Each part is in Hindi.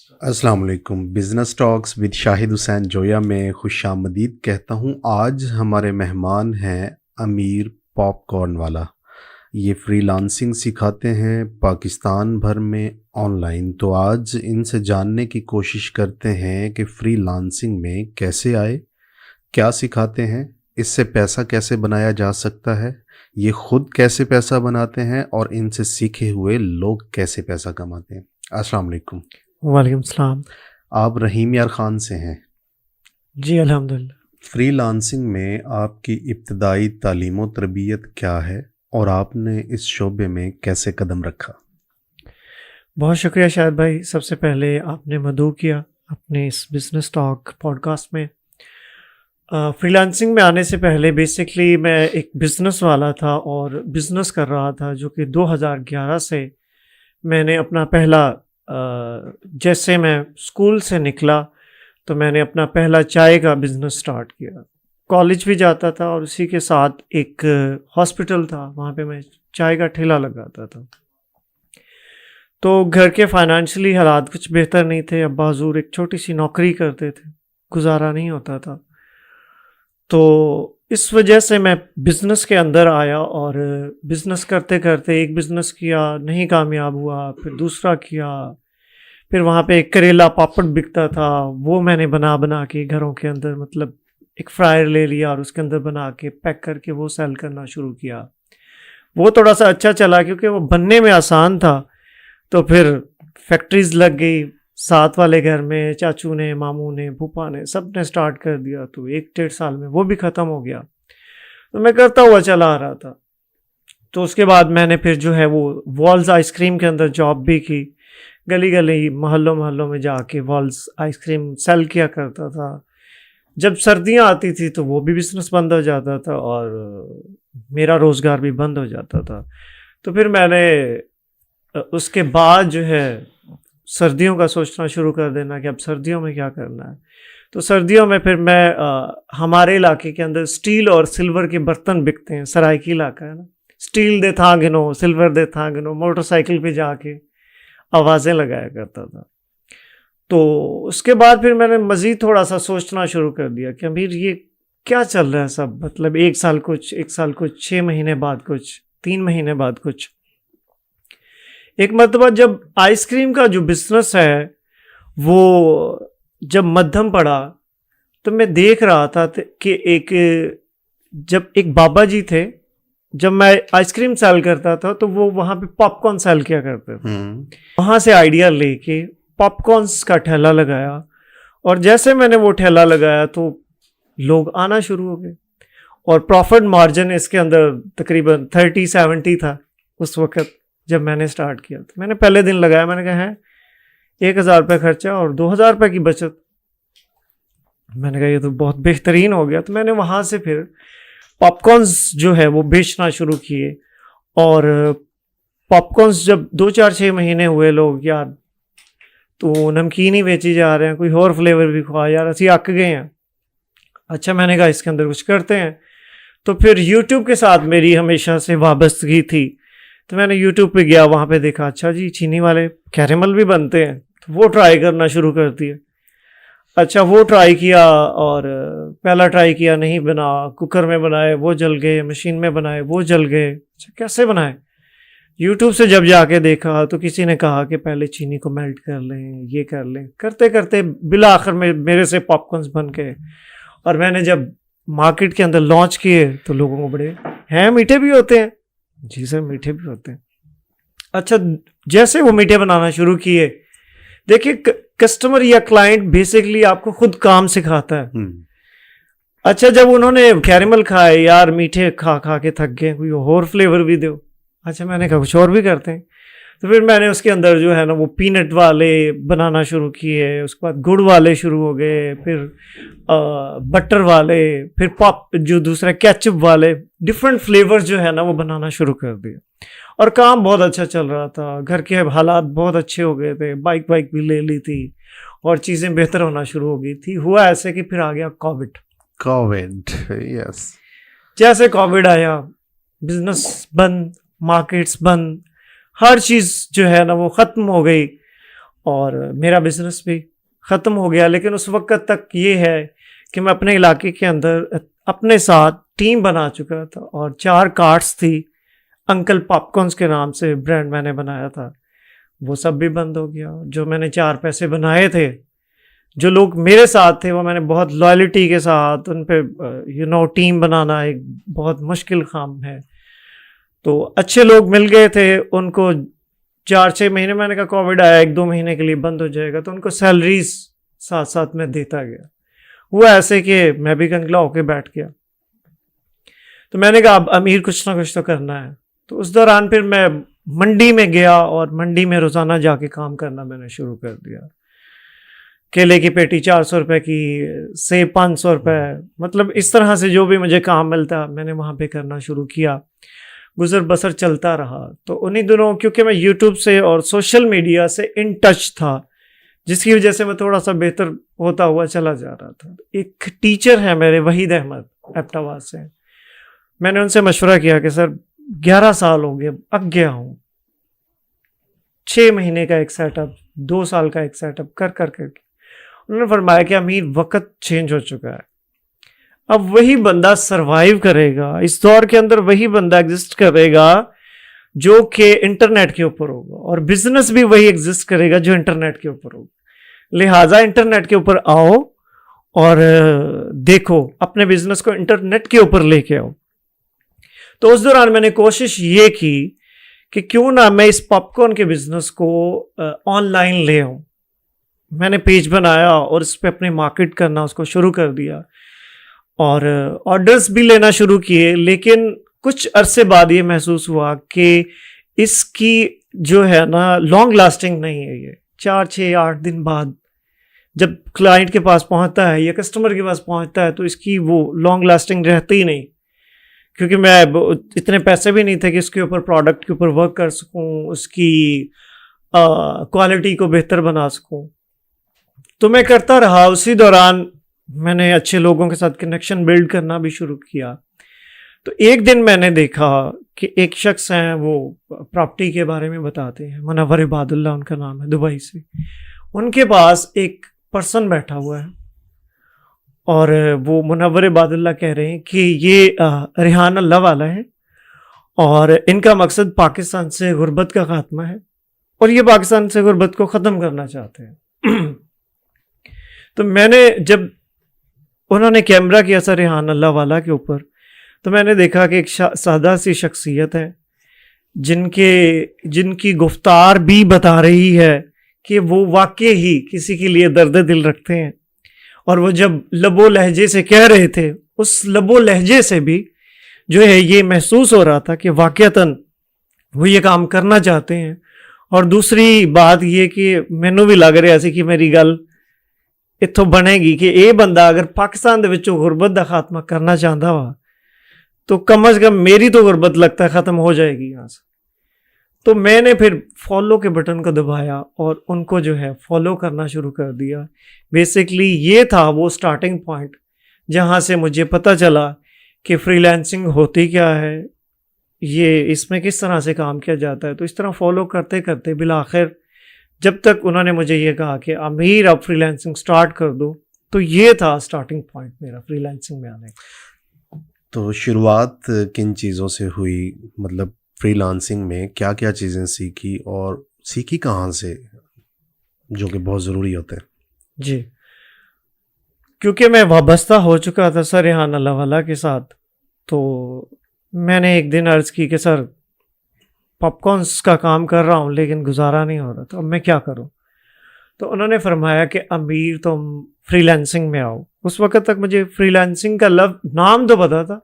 अस्सलाम वालेकुम। Business talks with Shahid Hussain Zoya में खुशामदीद कहता हूँ। आज हमारे मेहमान हैं अमीर पॉपकॉर्न वाला। ये फ्रीलांसिंग सिखाते हैं पाकिस्तान भर में ऑनलाइन। तो आज इनसे जानने की कोशिश करते हैं कि फ्रीलांसिंग में कैसे आए, क्या सिखाते हैं, इससे पैसा कैसे बनाया जा सकता है, ये खुद कैसे पैसा बनाते हैं और इनसे सीखे हुए लोग कैसे पैसा कमाते हैं। अस्सलाम वालेकुम। वालेकुम सलाम। आप रहीम यार ख़ान से हैं। जी अल्हम्दुलिल्लाह। फ्रीलांसिंग में आपकी इब्तदाई तालीम व तरबियत क्या है और आपने इस शोबे में कैसे कदम रखा? बहुत शुक्रिया शाहिद भाई, सबसे पहले आपने मदऊ किया अपने इस बिज़नेस टॉक पॉडकास्ट में। फ्रीलांसिंग में आने से पहले बेसिकली मैं एक बिज़नेस वाला था और बिज़नेस कर रहा था, जो कि 2011 से मैंने अपना पहला जैसे मैं स्कूल से निकला तो मैंने अपना पहला चाय का बिज़नेस स्टार्ट किया। कॉलेज भी जाता था और उसी के साथ एक हॉस्पिटल था, वहाँ पे मैं चाय का ठेला लगाता था। तो घर के फाइनेंशियली हालात कुछ बेहतर नहीं थे। अब्बा हुज़ूर एक छोटी सी नौकरी करते थे, गुजारा नहीं होता था। तो इस वजह से मैं बिज़नेस के अंदर आया और बिज़नेस करते करते एक बिज़नेस किया, नहीं कामयाब हुआ, फिर दूसरा किया। फिर वहाँ पे एक करेला पापड़ बिकता था, वो मैंने बना बना के घरों के अंदर, मतलब एक फ्रायर ले लिया और उसके अंदर बना के पैक करके वो सेल करना शुरू किया। वो थोड़ा सा अच्छा चला क्योंकि वो बनने में आसान था। तो फिर फैक्ट्रीज़ लग गई, साथ वाले घर में चाचू ने, मामू ने, फूफा ने, सब ने स्टार्ट कर दिया। तो 1-1.5 साल में वो भी ख़त्म हो गया। तो मैं करता हुआ चला आ रहा था। तो उसके बाद मैंने फिर जो है वो वॉल्स आइसक्रीम के अंदर जॉब भी की। गली गली मोहल्लों मोहल्लों में जाके वॉल्स आइसक्रीम सेल किया करता था। जब सर्दियाँ आती थी तो वो भी बिज़नेस बंद हो जाता था और मेरा रोज़गार भी बंद हो जाता था। तो फिर मैंने उसके बाद जो है सर्दियों का सोचना शुरू कर देना कि अब सर्दियों में क्या करना है। तो सर्दियों में फिर मैं हमारे इलाके के अंदर स्टील और सिल्वर के बर्तन बिकते हैं, सराइकी इलाका है ना। स्टील दे था गिनो, सिल्वर दे था गिनो, मोटरसाइकिल पे जाके आवाज़ें लगाया करता था। तो उसके बाद फिर मैंने मज़ीद थोड़ा सा सोचना शुरू कर दिया कि अमीर ये क्या चल रहा है सब, मतलब 1 साल कुछ, 6 महीने बाद कुछ, 3 महीने बाद कुछ। एक मरतबा जब आइसक्रीम का जो बिज़नेस है वो जब मध्यम पड़ा तो मैं देख रहा था कि जब एक बाबा जी थे, जब मैं आइसक्रीम सेल करता था तो वो वहाँ पे पॉपकॉर्न सेल किया करते थे। वहाँ से आइडिया लेके पॉपकॉर्न्स का ठेला लगाया और जैसे मैंने वो ठेला लगाया तो लोग आना शुरू हो गए और प्रॉफिट मार्जिन इसके अंदर तकरीबन 30-70 था उस वक़्त जब मैंने स्टार्ट किया। तो मैंने पहले दिन लगाया, मैंने कहा है 1000 रुपये खर्चा और 2000 रुपये की बचत। मैंने कहा ये तो बहुत बेहतरीन हो गया। तो मैंने वहाँ से फिर पॉपकॉर्न्स जो है वो बेचना शुरू किए और पॉपकॉर्न्स जब 2-4-6 महीने हुए, लोग यार तो नमकीन ही बेची जा रहे हैं, कोई और फ्लेवर भी खुआ, यार असी अक गए हैं। अच्छा, मैंने कहा इसके अंदर कुछ करते हैं। तो फिर यूट्यूब के साथ मेरी हमेशा से वाबस्तगी थी। तो मैंने यूट्यूब पे गया, वहाँ पे देखा अच्छा जी चीनी वाले कैरेमल भी बनते हैं, तो वो ट्राई करना शुरू कर दिया। अच्छा, वो ट्राई किया और पहला ट्राई किया नहीं बना, कुकर में बनाए वो जल गए, मशीन में बनाए वो जल गए। अच्छा, कैसे बनाए? यूट्यूब से जब जाके देखा तो किसी ने कहा कि पहले चीनी को मेल्ट कर लें, ये कर लें। करते करते बिला आखिर में मेरे से पॉपकॉर्न्स बन गए और मैंने जब मार्केट के अंदर लॉन्च किए तो लोगों को बड़े हैं मीठे भी होते हैं। जी सर, मीठे भी होते हैं। अच्छा, जैसे वो मीठे बनाना शुरू किए, देखिए कस्टमर या क्लाइंट बेसिकली आपको खुद काम सिखाता है। अच्छा, जब उन्होंने कैरेमल खाए, यार मीठे खा खा के थक गए, कोई और फ्लेवर भी दो। अच्छा, मैंने कहा कुछ और भी करते हैं। तो फिर मैंने उसके अंदर जो है ना वो पीनट वाले बनाना शुरू किए, उसके बाद गुड़ वाले शुरू हो गए, फिर बटर वाले, फिर पॉप जो दूसरा केचप वाले, डिफरेंट फ्लेवर्स जो है ना वो बनाना शुरू कर दिए और काम बहुत अच्छा चल रहा था। घर के हालात बहुत अच्छे हो गए थे, बाइक भी ले ली थी और चीज़ें बेहतर होना शुरू हो गई थी। हुआ ऐसे कि फिर आ गया कोविड। यस। जैसे कोविड आया, बिजनेस बंद, मार्केट्स बंद, हर चीज़ जो है ना वो ख़त्म हो गई और मेरा बिजनेस भी ख़त्म हो गया। लेकिन उस वक्त तक ये है कि मैं अपने इलाके के अंदर अपने साथ टीम बना चुका था और 4 कार्ट्स थी, अंकल पॉपकॉर्न्स के नाम से ब्रांड मैंने बनाया था, वो सब भी बंद हो गया। जो मैंने 4 पैसे बनाए थे, जो लोग मेरे साथ थे, वो मैंने बहुत लॉयल्टी के साथ उन पे टीम बनाना एक बहुत मुश्किल काम है। तो अच्छे लोग मिल गए थे, उनको 4-6 महीने, मैंने कहा कोविड आया 1-2 महीने के लिए बंद हो जाएगा, तो उनको सैलरीज साथ साथ में देता गया। वो ऐसे कि मैं भी गंगला होके बैठ गया। तो मैंने कहा अब अमीर कुछ ना कुछ तो करना है। तो उस दौरान फिर मैं मंडी में गया और मंडी में रोज़ाना जाके काम करना मैंने शुरू कर दिया। केले की पेटी 400 रुपए की, सेब 500 रुपए, मतलब इस तरह से जो भी मुझे काम मिलता मैंने वहाँ पे करना शुरू किया। गुजर बसर चलता रहा। तो उन्हीं दिनों क्योंकि मैं यूट्यूब से और सोशल मीडिया से इन टच था, जिसकी वजह से मैं थोड़ा सा बेहतर होता हुआ चला जा रहा था। एक टीचर है मेरे, वहीद अहमद, एबटाबाद से, मैंने उनसे मशवरा किया कि सर 11 साल हो गए, अग गया हूँ, 6 महीने का एक सेटअप, 2 साल का एक सेटअप कर उन्होंने फरमाया कि अमीर वक्त चेंज हो चुका है, अब वही बंदा सरवाइव करेगा इस दौर के अंदर, वही बंदा एग्जिस्ट करेगा जो कि इंटरनेट के ऊपर होगा, और बिजनेस भी वही एग्जिस्ट करेगा जो इंटरनेट के ऊपर होगा। लिहाजा इंटरनेट के ऊपर आओ और देखो, अपने बिजनेस को इंटरनेट के ऊपर लेके आओ। तो उस दौरान मैंने कोशिश ये की कि क्यों ना मैं इस पॉपकॉर्न के बिजनेस को ऑनलाइन ले आऊं। मैंने पेज बनाया और इस पर अपने मार्केट करना उसको शुरू कर दिया और ऑर्डर्स भी लेना शुरू किए। लेकिन कुछ अरसे बाद ये महसूस हुआ कि इसकी जो है ना लॉन्ग लास्टिंग नहीं है। ये 4-6-8 दिन बाद जब क्लाइंट के पास पहुंचता है या कस्टमर के पास पहुंचता है तो इसकी वो लॉन्ग लास्टिंग रहती ही नहीं, क्योंकि मैं इतने पैसे भी नहीं थे कि इसके ऊपर प्रोडक्ट के ऊपर वर्क कर सकूं, उसकी क्वालिटी को बेहतर बना सकूं। तो मैं करता रहा। उसी दौरान मैंने अच्छे लोगों के साथ कनेक्शन बिल्ड करना भी शुरू किया। तो एक दिन मैंने देखा कि एक शख्स हैं, वो प्रॉपर्टी के बारे में बताते हैं, मुनव्वर इबादुल्लाह उनका नाम है, दुबई से। उनके पास एक पर्सन बैठा हुआ है और वो मुनव्वर इबादुल्लाह कह रहे हैं कि ये रिहान अल्लाह वाला है और इनका मकसद पाकिस्तान से गुर्बत का खात्मा है और ये पाकिस्तान से गुर्बत को ख़त्म करना चाहते हैं। तो मैंने जब उन्होंने कैमरा किया सर रिहान अल्लाह वाला के ऊपर, तो मैंने देखा कि एक सादा सी शख्सियत है जिनकी गुफ्तार भी बता रही है कि वो वाकई ही किसी के लिए दर्द दिल रखते हैं। और वो जब लबो लहजे से कह रहे थे, उस लबो लहजे से भी जो है ये महसूस हो रहा था कि वाकईतन वो ये काम करना चाहते हैं। और दूसरी बात ये कि मैनू भी लग रहा सी कि मेरी गल इत्थों बनेगी कि ये बंदा अगर पाकिस्तान दे विचों गुरबत दा खात्मा करना चाहता वा तो कम अज कम मेरी तो गुरबत लगता है ख़त्म हो जाएगी यहाँ से। तो मैंने फिर फॉलो के बटन को दबाया और उनको जो है फॉलो करना शुरू कर दिया। बेसिकली ये था वो स्टार्टिंग पॉइंट जहाँ से मुझे पता चला कि फ्रीलांसिंग होती क्या है, ये इसमें किस तरह से काम किया जाता है। तो इस तरह फॉलो करते करते बिल आखिर जब तक उन्होंने मुझे ये कहा कि अमीर अब फ्रीलांसिंग स्टार्ट कर दो, तो ये था स्टार्टिंग पॉइंट मेरा फ्रीलांसिंग में आने का। तो शुरुआत किन चीज़ों से हुई, मतलब फ्रीलांसिंग में क्या क्या चीज़ें सीखी और सीखी कहाँ से, जो कि बहुत ज़रूरी होता है? जी, क्योंकि मैं वाबस्ता हो चुका था सर रिहान अल्लाह वाला के साथ, तो मैंने एक दिन अर्ज़ की कि सर पॉपकॉर्न्स का काम कर रहा हूँ लेकिन गुजारा नहीं हो रहा, तो अब मैं क्या करूँ। तो उन्होंने फरमाया कि अमीर तुम फ्रीलांसिंग में आओ। उस वक्त तक मुझे फ्रीलांसिंग का नाम तो पता था,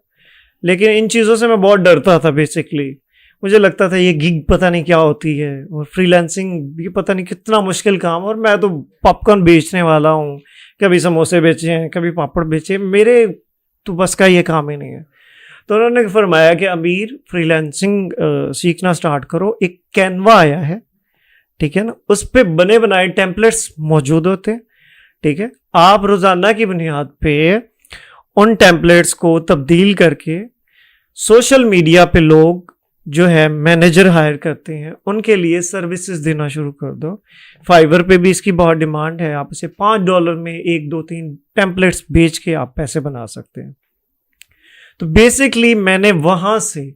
लेकिन इन चीज़ों से मैं बहुत डरता था। बेसिकली मुझे लगता था ये गिग पता नहीं क्या होती है और फ्रीलांसिंग ये पता नहीं कितना मुश्किल काम, और मैं तो पॉपकॉर्न बेचने वाला हूँ, कभी समोसे बेचे हैं, कभी पापड़ बेचे, मेरे तो बस का ये काम ही नहीं है। तो उन्होंने फरमाया कि अमीर फ्रीलांसिंग सीखना स्टार्ट करो। एक कैनवा आया है, ठीक है ना, उस पर बने बनाए टेम्पलेट्स मौजूद होते हैं, ठीक है। आप रोज़ाना की बुनियाद पे उन टेम्पलेट्स को तब्दील करके सोशल मीडिया पे लोग जो है मैनेजर हायर करते हैं, उनके लिए सर्विसेज देना शुरू कर दो। फाइवर पे भी इसकी बहुत डिमांड है, आप इसे $5 में 1 2 3 टेम्पलेट्स बेच के आप पैसे बना सकते हैं। तो बेसिकली मैंने वहाँ से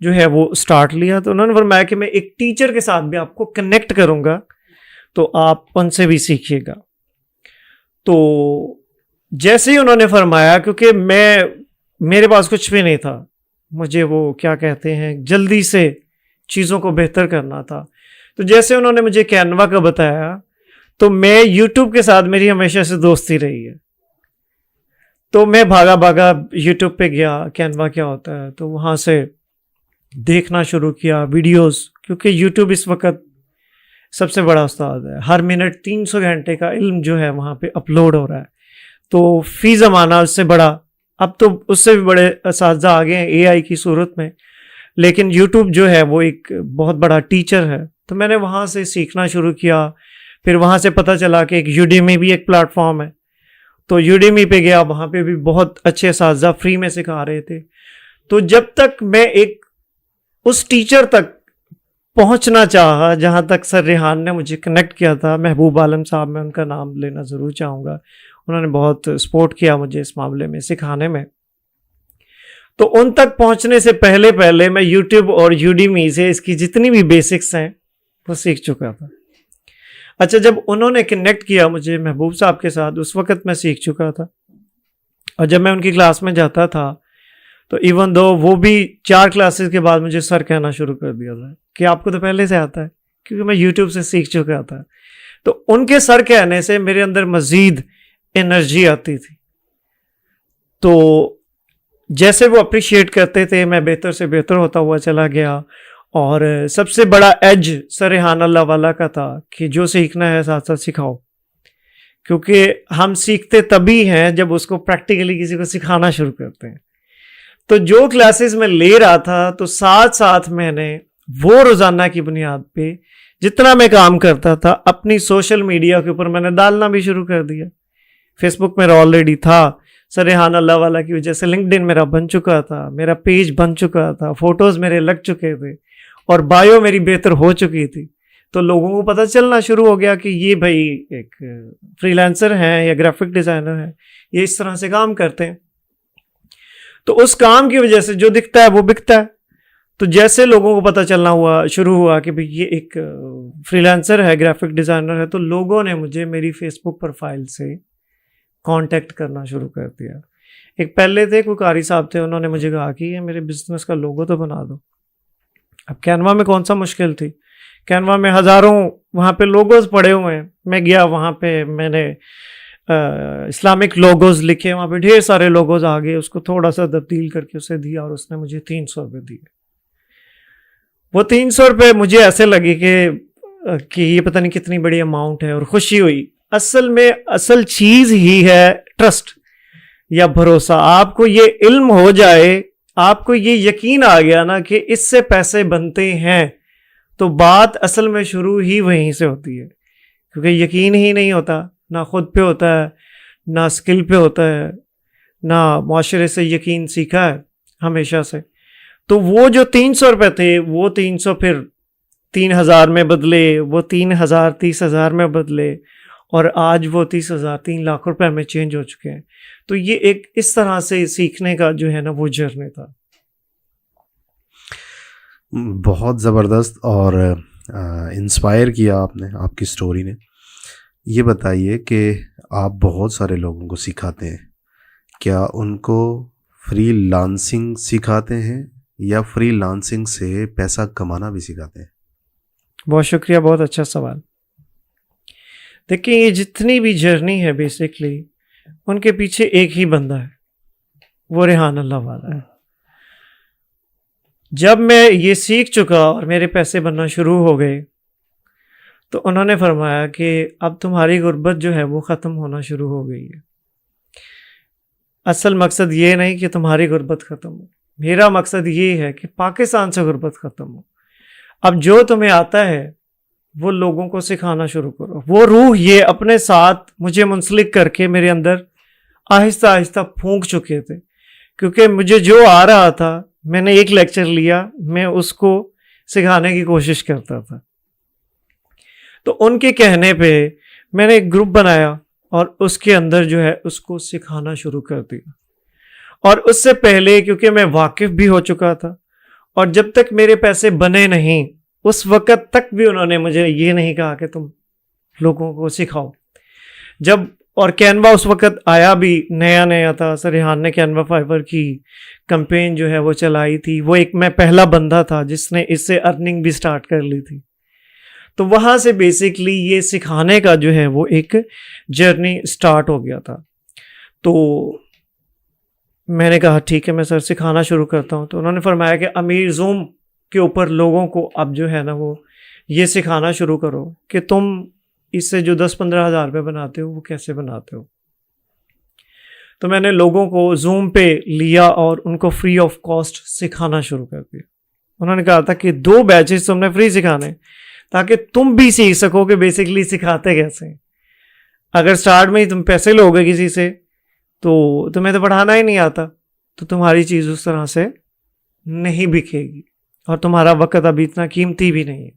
जो है वो स्टार्ट लिया। तो उन्होंने फरमाया कि मैं एक टीचर के साथ भी आपको कनेक्ट करूँगा, तो आप उनसे भी सीखिएगा। तो जैसे ही उन्होंने फरमाया, क्योंकि मेरे पास कुछ भी नहीं था, मुझे वो क्या कहते हैं जल्दी से चीज़ों को बेहतर करना था, तो जैसे उन्होंने मुझे कैनवा का बताया, तो मैं यूट्यूब के साथ मेरी हमेशा से दोस्ती रही है। तो मैं भागा भागा यूट्यूब पे गया, कैनवा क्या होता है, तो वहाँ से देखना शुरू किया वीडियोस, क्योंकि यूट्यूब इस वक्त सबसे बड़ा उस्ताद है। हर मिनट 300 घंटे का इल्म जो है वहाँ पे अपलोड हो रहा है। तो फी ज़माना उससे बड़ा, अब तो उससे भी बड़े असातिज़ा आ गए हैं एआई की सूरत में, लेकिन यूट्यूब जो है वो एक बहुत बड़ा टीचर है। तो मैंने वहाँ से सीखना शुरू किया। फिर वहाँ से पता चला कि एक यूडेमी भी एक प्लेटफॉर्म है, तो यूडेमी पे गया, वहाँ पे भी बहुत अच्छे असातिज़ा फ्री में सिखा रहे थे। तो जब तक मैं एक उस टीचर तक पहुंचना चाहा जहां तक सर रेहान ने मुझे कनेक्ट किया था, महबूब आलम साहब, मैं उनका नाम लेना ज़रूर चाहूँगा, उन्होंने बहुत सपोर्ट किया मुझे इस मामले में सिखाने में। तो उन तक पहुंचने से पहले पहले मैं यूट्यूब और यूडेमी से इसकी जितनी भी बेसिक्स हैं वो सीख चुका था। अच्छा, जब उन्होंने कनेक्ट किया मुझे महबूब साहब के साथ, उस वक़्त मैं सीख चुका था। और जब मैं उनकी क्लास में जाता था, तो इवन दो वो भी 4 क्लासेस के बाद मुझे सर कहना शुरू कर दिया था कि आपको तो पहले से आता है, क्योंकि मैं यूट्यूब से सीख चुका था। तो उनके सर कहने से मेरे अंदर मज़ीद एनर्जी आती थी। तो जैसे वो अप्रिशिएट करते थे, मैं बेहतर से बेहतर होता हुआ चला गया। और सबसे बड़ा एज सर रेहान अल्लाह वाला का था कि जो सीखना है साथ साथ सिखाओ, क्योंकि हम सीखते तभी हैं जब उसको प्रैक्टिकली किसी को सिखाना शुरू करते हैं। तो जो क्लासेस मैं ले रहा था, तो साथ साथ मैंने वो रोज़ाना की बुनियाद पे जितना मैं काम करता था अपनी सोशल मीडिया के ऊपर मैंने डालना भी शुरू कर दिया। फेसबुक मेरा ऑलरेडी था, सर रेहान अल्लाह वाला की वजह से लिंक्डइन मेरा बन चुका था, मेरा पेज बन चुका था, फोटोज़ मेरे लग चुके थे और बायो मेरी बेहतर हो चुकी थी। तो लोगों को पता चलना शुरू हो गया कि ये भाई एक फ्रीलांसर हैं या ग्राफिक डिज़ाइनर हैं, ये इस तरह से काम करते हैं। तो उस काम की वजह से जो दिखता है वो बिकता है। तो जैसे लोगों को पता चलना शुरू हुआ कि भाई ये एक फ्रीलांसर है, ग्राफिक डिज़ाइनर है, तो लोगों ने मुझे मेरी फेसबुक प्रोफाइल से कांटेक्ट करना शुरू कर दिया। एक पहले थे कोई कारी साहब थे, उन्होंने मुझे कहा कि ये मेरे बिजनेस का लोगो तो बना दो। अब कैनवा में कौन सा मुश्किल थी, कैनवा में हज़ारों वहाँ पे लोगोज पड़े हुए हैं। मैं गया वहाँ पे, मैंने इस्लामिक लोगोज लिखे, वहाँ पे ढेर सारे लोगोज आ गए, उसको थोड़ा सा तब्दील करके उसे दिया और उसने मुझे 300 रुपये दिए। वो 300 रुपये मुझे ऐसे लगे कि ये पता नहीं कितनी बड़ी अमाउंट है, और खुशी हुई। असल में असल चीज़ ही है ट्रस्ट या भरोसा। आपको ये इल्म हो जाए, आपको ये यकीन आ गया ना कि इससे पैसे बनते हैं, तो बात असल में शुरू ही वहीं से होती है। क्योंकि यकीन ही नहीं होता, ना खुद पे होता है, ना स्किल पे होता है, ना माशरे से यकीन सीखा है हमेशा से। तो वो जो 300 रुपये थे, वो 300 फिर 3000 में बदले, वो 3000 30,000 में बदले, और आज वो 30,000 3 लाख रुपए में चेंज हो चुके हैं। तो ये एक इस तरह से सीखने का जो है ना वो जर्नी था। बहुत ज़बरदस्त और इंस्पायर किया आपने, आपकी स्टोरी ने। ये बताइए कि आप बहुत सारे लोगों को सिखाते हैं, क्या उनको फ्रीलांसिंग सिखाते हैं या फ्रीलांसिंग से पैसा कमाना भी सिखाते हैं? बहुत शुक्रिया, बहुत अच्छा सवाल। देखिए, ये जितनी भी जर्नी है बेसिकली उनके पीछे एक ही बंदा है, वो रेहान अल्लाह वाला है। जब मैं ये सीख चुका और मेरे पैसे बनना शुरू हो गए, तो उन्होंने फरमाया कि अब तुम्हारी गुर्बत जो है वो ख़त्म होना शुरू हो गई है। असल मकसद ये नहीं कि तुम्हारी गुर्बत ख़त्म हो, मेरा मकसद ये है कि पाकिस्तान से गुर्बत ख़त्म हो। अब जो तुम्हें आता है वो लोगों को सिखाना शुरू करो। वो रूह ये अपने साथ मुझे मुंसलिक करके मेरे अंदर आहिस्ता आहिस्ता फूंक चुके थे, क्योंकि मुझे जो आ रहा था मैंने एक लेक्चर लिया, मैं उसको सिखाने की कोशिश करता था। तो उनके कहने पे मैंने एक ग्रुप बनाया और उसके अंदर जो है उसको सिखाना शुरू कर दिया। और उससे पहले क्योंकि मैं वाकिफ भी हो चुका था और जब तक मेरे पैसे बने नहीं उस वक़्त तक भी उन्होंने मुझे ये नहीं कहा कि तुम लोगों को सिखाओ। जब और कैनवा उस वक़्त आया भी नया नया था, सर रेहान ने कैनवा फाइबर की कैंपेन जो है वो चलाई थी। वो एक मैं पहला बंदा था जिसने इससे अर्निंग भी स्टार्ट कर ली थी। तो वहाँ से बेसिकली ये सिखाने का जो है वो एक जर्नी स्टार्ट हो गया था। तो मैंने कहा ठीक है मैं सर सिखाना शुरू करता हूँ। तो उन्होंने फरमाया कि अमीर जूम के ऊपर लोगों को अब जो है ना वो ये सिखाना शुरू करो कि तुम इससे जो 10-15 हज़ार रुपये बनाते हो वो कैसे बनाते हो। तो मैंने लोगों को जूम पे लिया और उनको फ्री ऑफ कॉस्ट सिखाना शुरू कर दिया। उन्होंने कहा था कि 2 बैचेस तुमने फ्री सिखाने ताकि तुम भी सीख सको कि बेसिकली सिखाते कैसे हैं। अगर स्टार्ट में ही तुम पैसे लोगे किसी से तो तुम्हें तो पढ़ाना ही नहीं आता, तो तुम्हारी चीज़ उस तरह से नहीं बिकेगी और तुम्हारा वक्त अभी इतना कीमती भी नहीं है।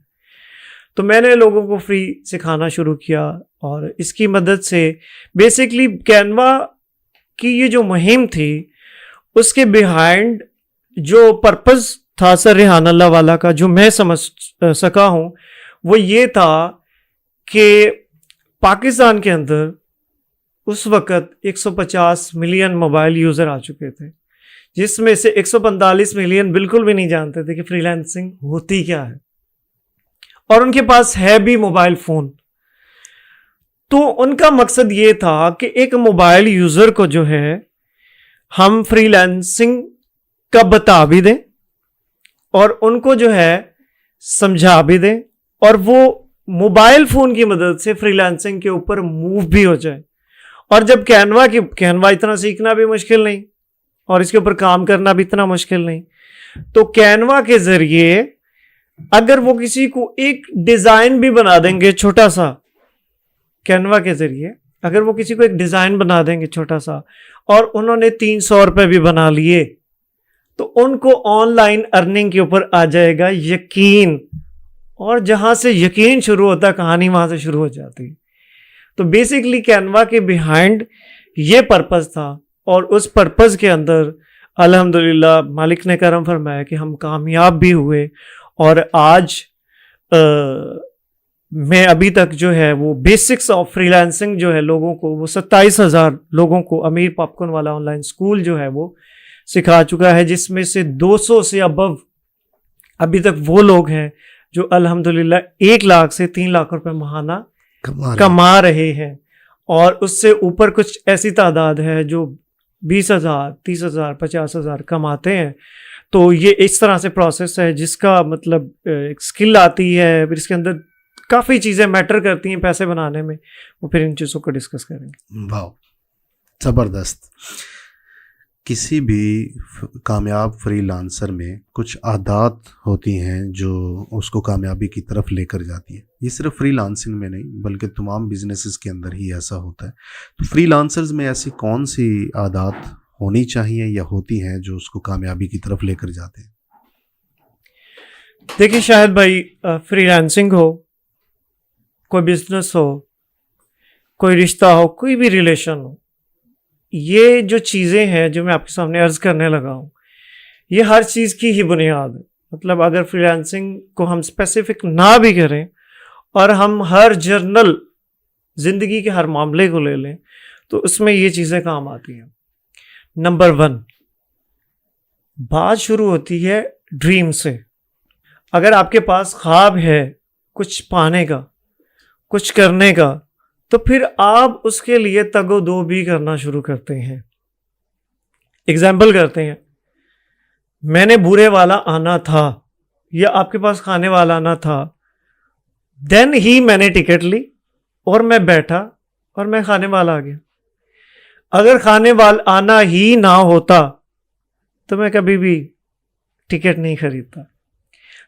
तो मैंने लोगों को फ्री सिखाना शुरू किया और इसकी मदद से बेसिकली कैनवा की ये जो मुहिम थी उसके बिहाइंड जो पर्पस था सर रेहान अल्लाह वाला का जो मैं समझ सका हूँ वो ये था कि पाकिस्तान के अंदर उस वक़्त 150 मिलियन मोबाइल यूज़र आ चुके थे, जिसमें से 145 मिलियन बिल्कुल भी नहीं जानते थे कि फ्रीलांसिंग होती क्या है और उनके पास है भी मोबाइल फ़ोन। तो उनका मकसद ये था कि एक मोबाइल यूज़र को जो है हम फ्रीलांसिंग का बता भी दें और उनको जो है समझा भी दें और वो मोबाइल फ़ोन की मदद से फ्रीलांसिंग के ऊपर मूव भी हो जाए। और जब कैनवा इतना सीखना भी मुश्किल नहीं और इसके ऊपर काम करना भी इतना मुश्किल नहीं, तो कैनवा के ज़रिए अगर वो किसी को एक डिज़ाइन भी बना देंगे छोटा सा, कैनवा के ज़रिए अगर वो किसी को एक डिज़ाइन बना देंगे छोटा सा और उन्होंने 300 रुपये भी बना लिए तो उनको ऑनलाइन अर्निंग के ऊपर आ जाएगा यकीन। और जहाँ से यकीन शुरू होता है कहानी वहाँ से शुरू हो जाती है। तो बेसिकली कैनवा के बिहाइंड ये पर्पस था और उस पर्पस के अंदर अल्हम्दुलिल्लाह मालिक ने करम फरमाया कि हम कामयाब भी हुए। और आज मैं अभी तक जो है वो बेसिक्स ऑफ फ्रीलांसिंग जो है लोगों को वो 27,000 लोगों को अमीर पॉपकॉर्न वाला ऑनलाइन स्कूल जो है वो सिखा चुका है, जिसमें से 200 से अबव अभी तक वो लोग हैं जो अल्हम्दुलिल्लाह 1 लाख से 3 लाख रुपए महाना कमा रहे हैं। और उससे ऊपर कुछ ऐसी तादाद है जो 20,000, 30,000, 50,000 कमाते हैं। तो ये इस तरह से प्रोसेस है जिसका मतलब एक स्किल आती है, फिर इसके अंदर काफ़ी चीज़ें मैटर करती हैं पैसे बनाने में। वो फिर इन चीज़ों को डिस्कस करेंगे। वाह, ज़बरदस्त। किसी भी कामयाब फ्रीलांसर में कुछ आदत होती हैं जो उसको कामयाबी की तरफ लेकर जाती है। ये सिर्फ फ्रीलांसिंग में नहीं बल्कि तमाम बिजनेसेस के अंदर ही ऐसा होता है। तो फ्रीलांसर्स में ऐसी कौन सी आदत होनी चाहिए या होती हैं जो उसको कामयाबी की तरफ लेकर जाते हैं? देखिए शायद भाई, फ्रीलांसिंग हो, कोई बिजनेस हो, कोई रिश्ता हो, कोई भी रिलेशन हो, ये जो चीज़ें हैं जो मैं आपके सामने अर्ज करने लगा हूँ, ये हर चीज़ की ही बुनियाद है। मतलब अगर फ्रीलांसिंग को हम स्पेसिफिक ना भी करें और हम हर जर्नल ज़िंदगी के हर मामले को ले लें तो उसमें ये चीज़ें काम आती हैं। नंबर 1, बात शुरू होती है ड्रीम से। अगर आपके पास ख्वाब है कुछ पाने का, कुछ करने का, तो फिर आप उसके लिए तगो-दो भी करना शुरू करते हैं। एग्जाम्पल करते हैं, मैंने बुरे वाला आना था या आपके पास खाने वाला आना था, देन ही मैंने टिकट ली और मैं बैठा और मैं खाने वाला आ गया। अगर खाने वाला आना ही ना होता तो मैं कभी भी टिकट नहीं खरीदता।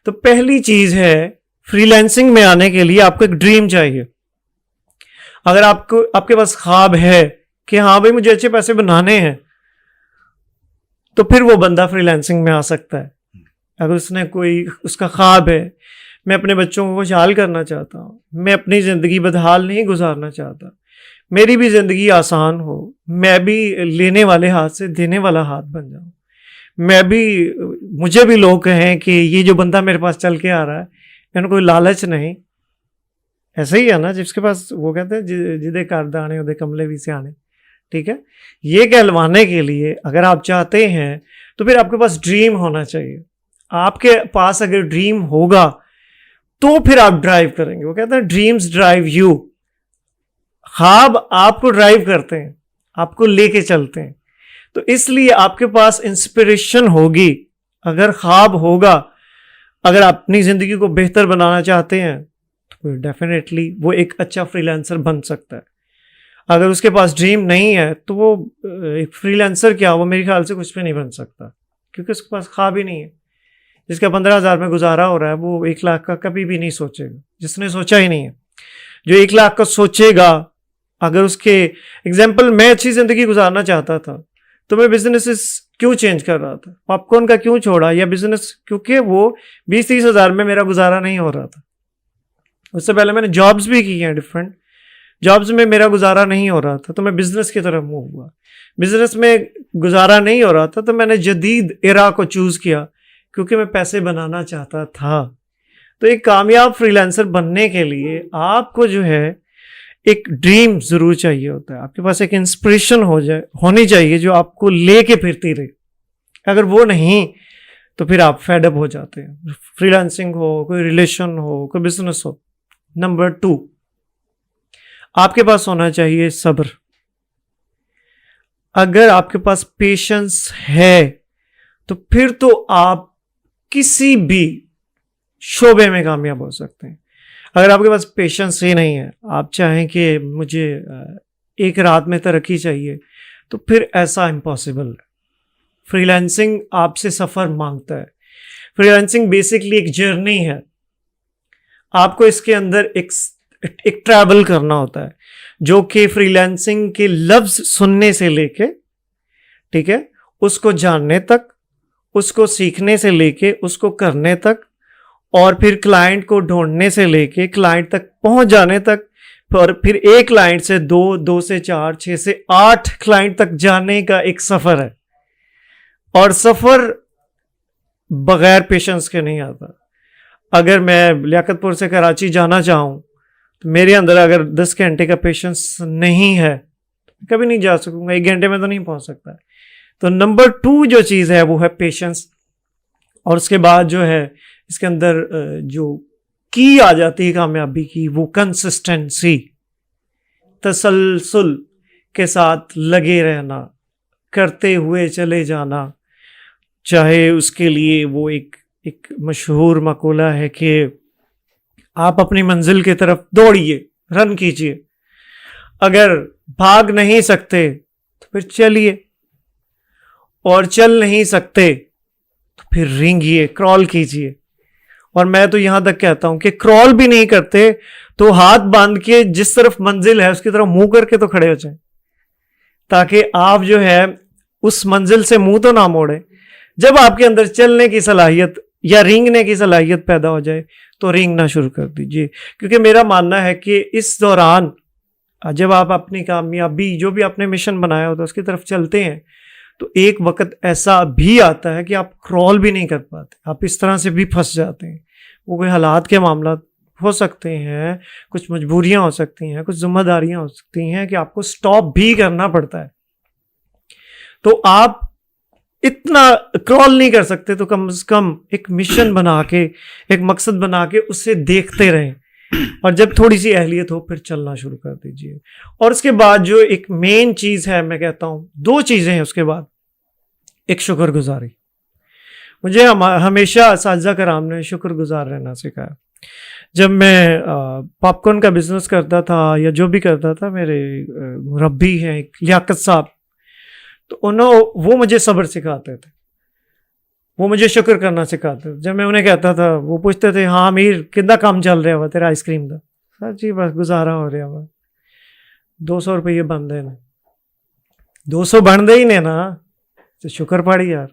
तो पहली चीज़ है, फ्रीलांसिंग में आने के लिए आपको एक ड्रीम चाहिए। अगर आपके पास ख्वाब है कि हाँ भाई मुझे अच्छे पैसे बनाने हैं, तो फिर वो बंदा फ्रीलांसिंग में आ सकता है। अगर उसने कोई उसका ख्वाब है, मैं अपने बच्चों को खुशहाल करना चाहता हूँ, मैं अपनी ज़िंदगी बदहाल नहीं गुजारना चाहता, मेरी भी ज़िंदगी आसान हो, मैं भी लेने वाले हाथ से देने वाला हाथ बन जाऊँ, मुझे भी लोग कहें कि ये जो बंदा मेरे पास चल के आ रहा है, मैंने कोई लालच नहीं। ऐसा ही है ना, जिसके पास वो कहते हैं जिदे कर आने उदे कमले भी से आने। ठीक है, ये कहलवाने के लिए अगर आप चाहते हैं तो फिर आपके पास ड्रीम होना चाहिए। आपके पास अगर ड्रीम होगा तो फिर आप ड्राइव करेंगे। वो कहते हैं ड्रीम्स ड्राइव यू। ख्वाब आपको ड्राइव करते हैं, आपको लेके चलते हैं। तो इसलिए आपके पास इंस्पिरेशन होगी अगर ख्वाब होगा। अगर आप अपनी ज़िंदगी को बेहतर बनाना चाहते हैं तो डेफिनेटली वो एक अच्छा फ्रीलांसर बन सकता है। अगर उसके पास ड्रीम नहीं है तो वो एक फ्रीलांसर क्या, वो मेरे ख्याल से कुछ भी नहीं बन सकता, क्योंकि उसके पास ख्वाब ही नहीं है। जिसका 15,000 में गुजारा हो रहा है वो 1 लाख का कभी भी नहीं सोचेगा, जिसने सोचा ही नहीं है। जो 1 लाख का सोचेगा, अगर उसके एग्जाम्पल, मैं अच्छी ज़िंदगी गुजारना चाहता था तो मैं बिजनेस क्यों चेंज कर रहा था, पॉपकॉर्न का क्यों छोड़ा या बिजनेस, क्योंकि वो 20-30 हज़ार में मेरा गुजारा नहीं हो रहा था। उससे पहले मैंने जॉब्स भी की हैं, डिफरेंट जॉब्स में मेरा गुजारा नहीं हो रहा था तो मैं बिजनेस की तरफ मूव हुआ। बिजनेस में गुजारा नहीं हो रहा था तो मैंने जदीद एरा को चूज़ किया, क्योंकि मैं पैसे बनाना चाहता था। तो एक कामयाब फ्रीलांसर बनने के लिए आपको जो है एक ड्रीम ज़रूर चाहिए होता है। आपके पास एक इंस्पिरेशन होनी चाहिए जो आपको लेके फिरती रहे। अगर वो नहीं तो फिर आप फेडअप हो जाते हैं। फ्रीलांसिंग हो, कोई रिलेशन हो, कोई बिजनेस हो। नंबर 2, आपके पास होना चाहिए सब्र। अगर आपके पास पेशेंस है तो फिर तो आप किसी भी शोबे में कामयाब हो सकते हैं। अगर आपके पास पेशेंस ही नहीं है, आप चाहें कि मुझे एक रात में तरक्की चाहिए, तो फिर ऐसा इम्पॉसिबल है। फ्रीलांसिंग आपसे सफ़र मांगता है। फ्रीलांसिंग बेसिकली एक जर्नी है। आपको इसके अंदर एक ट्रैवल करना होता है, जो कि फ्रीलांसिंग के लफ्ज़ सुनने से लेके, ठीक है, उसको जानने तक, उसको सीखने से लेके उसको करने तक, और फिर क्लाइंट को ढूंढने से लेके क्लाइंट तक पहुंच जाने तक, और फिर एक क्लाइंट से 2 से 4, 6 से 8 क्लाइंट तक जाने का एक सफ़र है। और सफ़र बगैर पेशेंस के नहीं आता। अगर मैं लियाकतपुर से कराची जाना चाहूँ तो मेरे अंदर अगर 10 घंटे का पेशेंस नहीं है तो कभी नहीं जा सकूँगा, 1 घंटे में तो नहीं पहुँच सकता। तो नंबर 2 जो चीज़ है वो है पेशेंस। और उसके बाद जो है इसके अंदर जो की आ जाती है कामयाबी की, वो कंसिस्टेंसी, तसलसल के साथ लगे रहना, करते हुए चले जाना। चाहे उसके लिए वो एक मशहूर मकूला है कि आप अपनी मंजिल की तरफ दौड़िए, रन कीजिए। अगर भाग नहीं सकते तो फिर चलिए, और चल नहीं सकते तो फिर रेंगिए, क्रॉल कीजिए। और मैं तो यहाँ तक कहता हूँ कि क्रॉल भी नहीं करते तो हाथ बांध के जिस तरफ मंजिल है उसकी तरफ मुंह करके तो खड़े हो जाएं, ताकि आप जो है उस मंजिल से मुंह तो ना मोड़े। जब आपके अंदर चलने की सलाहियत या रेंगने की सलाहियत पैदा हो जाए तो रेंगना शुरू कर दीजिए। क्योंकि मेरा मानना है कि इस दौरान जब आप अपनी कामयाबी, जो भी आपने मिशन बनाया होता है, उसकी तरफ चलते हैं, तो एक वक्त ऐसा भी आता है कि आप क्रॉल भी नहीं कर पाते, आप इस तरह से भी फंस जाते हैं। वो कोई हालात के मामला हो सकते हैं, कुछ मजबूरियां हो सकती हैं, कुछ जिम्मेदारियां हो सकती हैं कि आपको स्टॉप भी करना पड़ता है। तो आप इतना क्रॉल नहीं कर सकते तो कम से कम एक मिशन बना के, एक मकसद बना के उसे देखते रहें, और जब थोड़ी सी अहलियत हो फिर चलना शुरू कर दीजिए। और उसके बाद जो एक मेन चीज़ है, मैं कहता हूँ 2 चीज़ें हैं उसके बाद। एक शुक्रगुजारी। मुझे हमेशा असातिज़ा कराम ने शुक्रगुजार रहना सिखाया। जब मैं पॉपकॉर्न का बिजनेस करता था या जो भी करता था, मेरे मुरब्बी हैं एक लियाकत साहब, तो वो मुझे सब्र सिखाते थे, वो मुझे शुक्र करना सिखाते थे। जब मैं उन्हें कहता था, वो पूछते थे, हाँ अमीर कितना काम चल रहा हुआ तेरा आइसक्रीम का? सर जी बस गुजारा हो रहा हुआ, 200 रुपये बनते ना, 200 बनते ही ने ना, तो शुक्र पड़ी यार,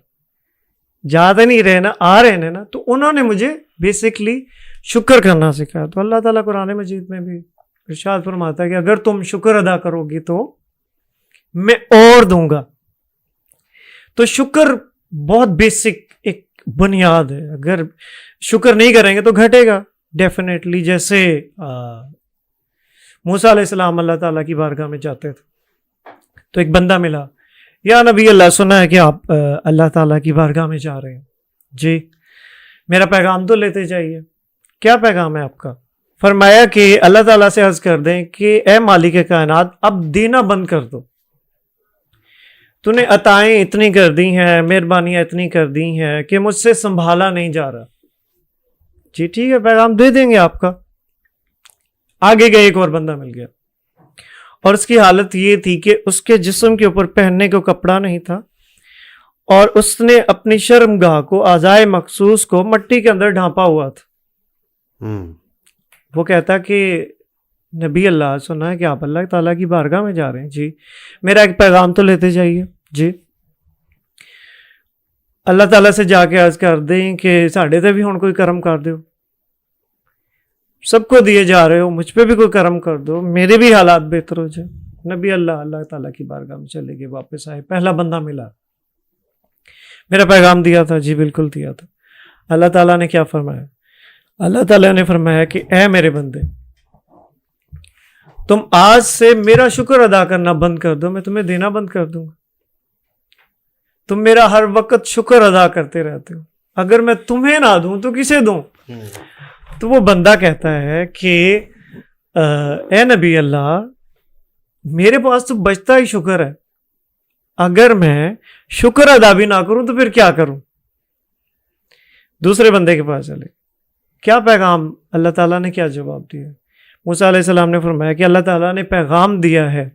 ज़्यादा नहीं रहे ना, आ रहे हैं ना, तो उन्होंने मुझे बेसिकली शुक्र करना सिखाया। तो अल्लाह ताला कुरान मजीद में भी इरशाद फरमाता है कि अगर तुम शुक्र अदा करोगी तो मैं और दूंगा। तो शुक्र बहुत बेसिक एक बुनियाद है, अगर शुक्र नहीं करेंगे तो घटेगा डेफिनेटली। जैसे मूसा अलैहिस्सलाम अल्लाह ताला की बारगाह में जाते थे, तो एक बंदा मिला, या नबी अल्लाह, सुना है कि आप अल्लाह ताला की बारगाह में जा रहे हैं जी, मेरा पैगाम तो लेते जाइए। क्या पैगाम है आपका? फरमाया कि अल्लाह ताला से अर्ज कर दें कि ए मालिक कायनात, अब देना बंद कर दो, तूने अताएं इतनी कर दी हैं, मेहरबानियां इतनी कर दी हैं कि मुझसे संभाला नहीं जा रहा। जी ठीक है, पैगाम दे देंगे आपका। आगे गए, एक और बंदा मिल गया, और उसकी हालत ये थी कि उसके जिस्म के ऊपर पहनने को कपड़ा नहीं था, और उसने अपनी शर्मगाह को, आज़ाए मखसूस को मट्टी के अंदर ढांपा हुआ था। वो कहता कि नबी अल्लाह, सुना है कि आप अल्लाह ताला की बारगाह में जा रहे हैं जी, मेरा एक पैगाम तो लेते जाइए जी। अल्लाह ताला से जाके अर्ज कर दें कि साढ़े ते भी हुण कोई करम कर दो, सबको दिए जा रहे हो, मुझ पे भी कोई करम कर दो, मेरे भी हालात बेहतर हो जाए। नबी अल्लाह ताला की बारगाह में चले गए, वापस आए, पहला बंदा मिला, मेरा पैगाम दिया था जी, बिल्कुल दिया था। अल्लाह ताला ने क्या फरमाया? अल्लाह ताला ने फरमाया कि ऐ मेरे बंदे, तुम आज से मेरा शुक्र अदा करना बंद कर दो, मैं तुम्हें देना बंद कर दूंगा। तुम मेरा हर वक्त शुक्र अदा करते रहते हो, अगर मैं तुम्हें ना दूं तो किसे दूं? तो वो बंदा कहता है कि ए नबी अल्लाह, मेरे पास तो बचता ही शुक्र है, अगर मैं शुक्र अदा भी ना करूं तो फिर क्या करूं? दूसरे बंदे के पास चले, क्या पैगाम, अल्लाह ताला ने क्या जवाब दिया? मूसा अलैहिस्सलाम ने फरमाया कि अल्लाह ताला ने पैगाम दिया है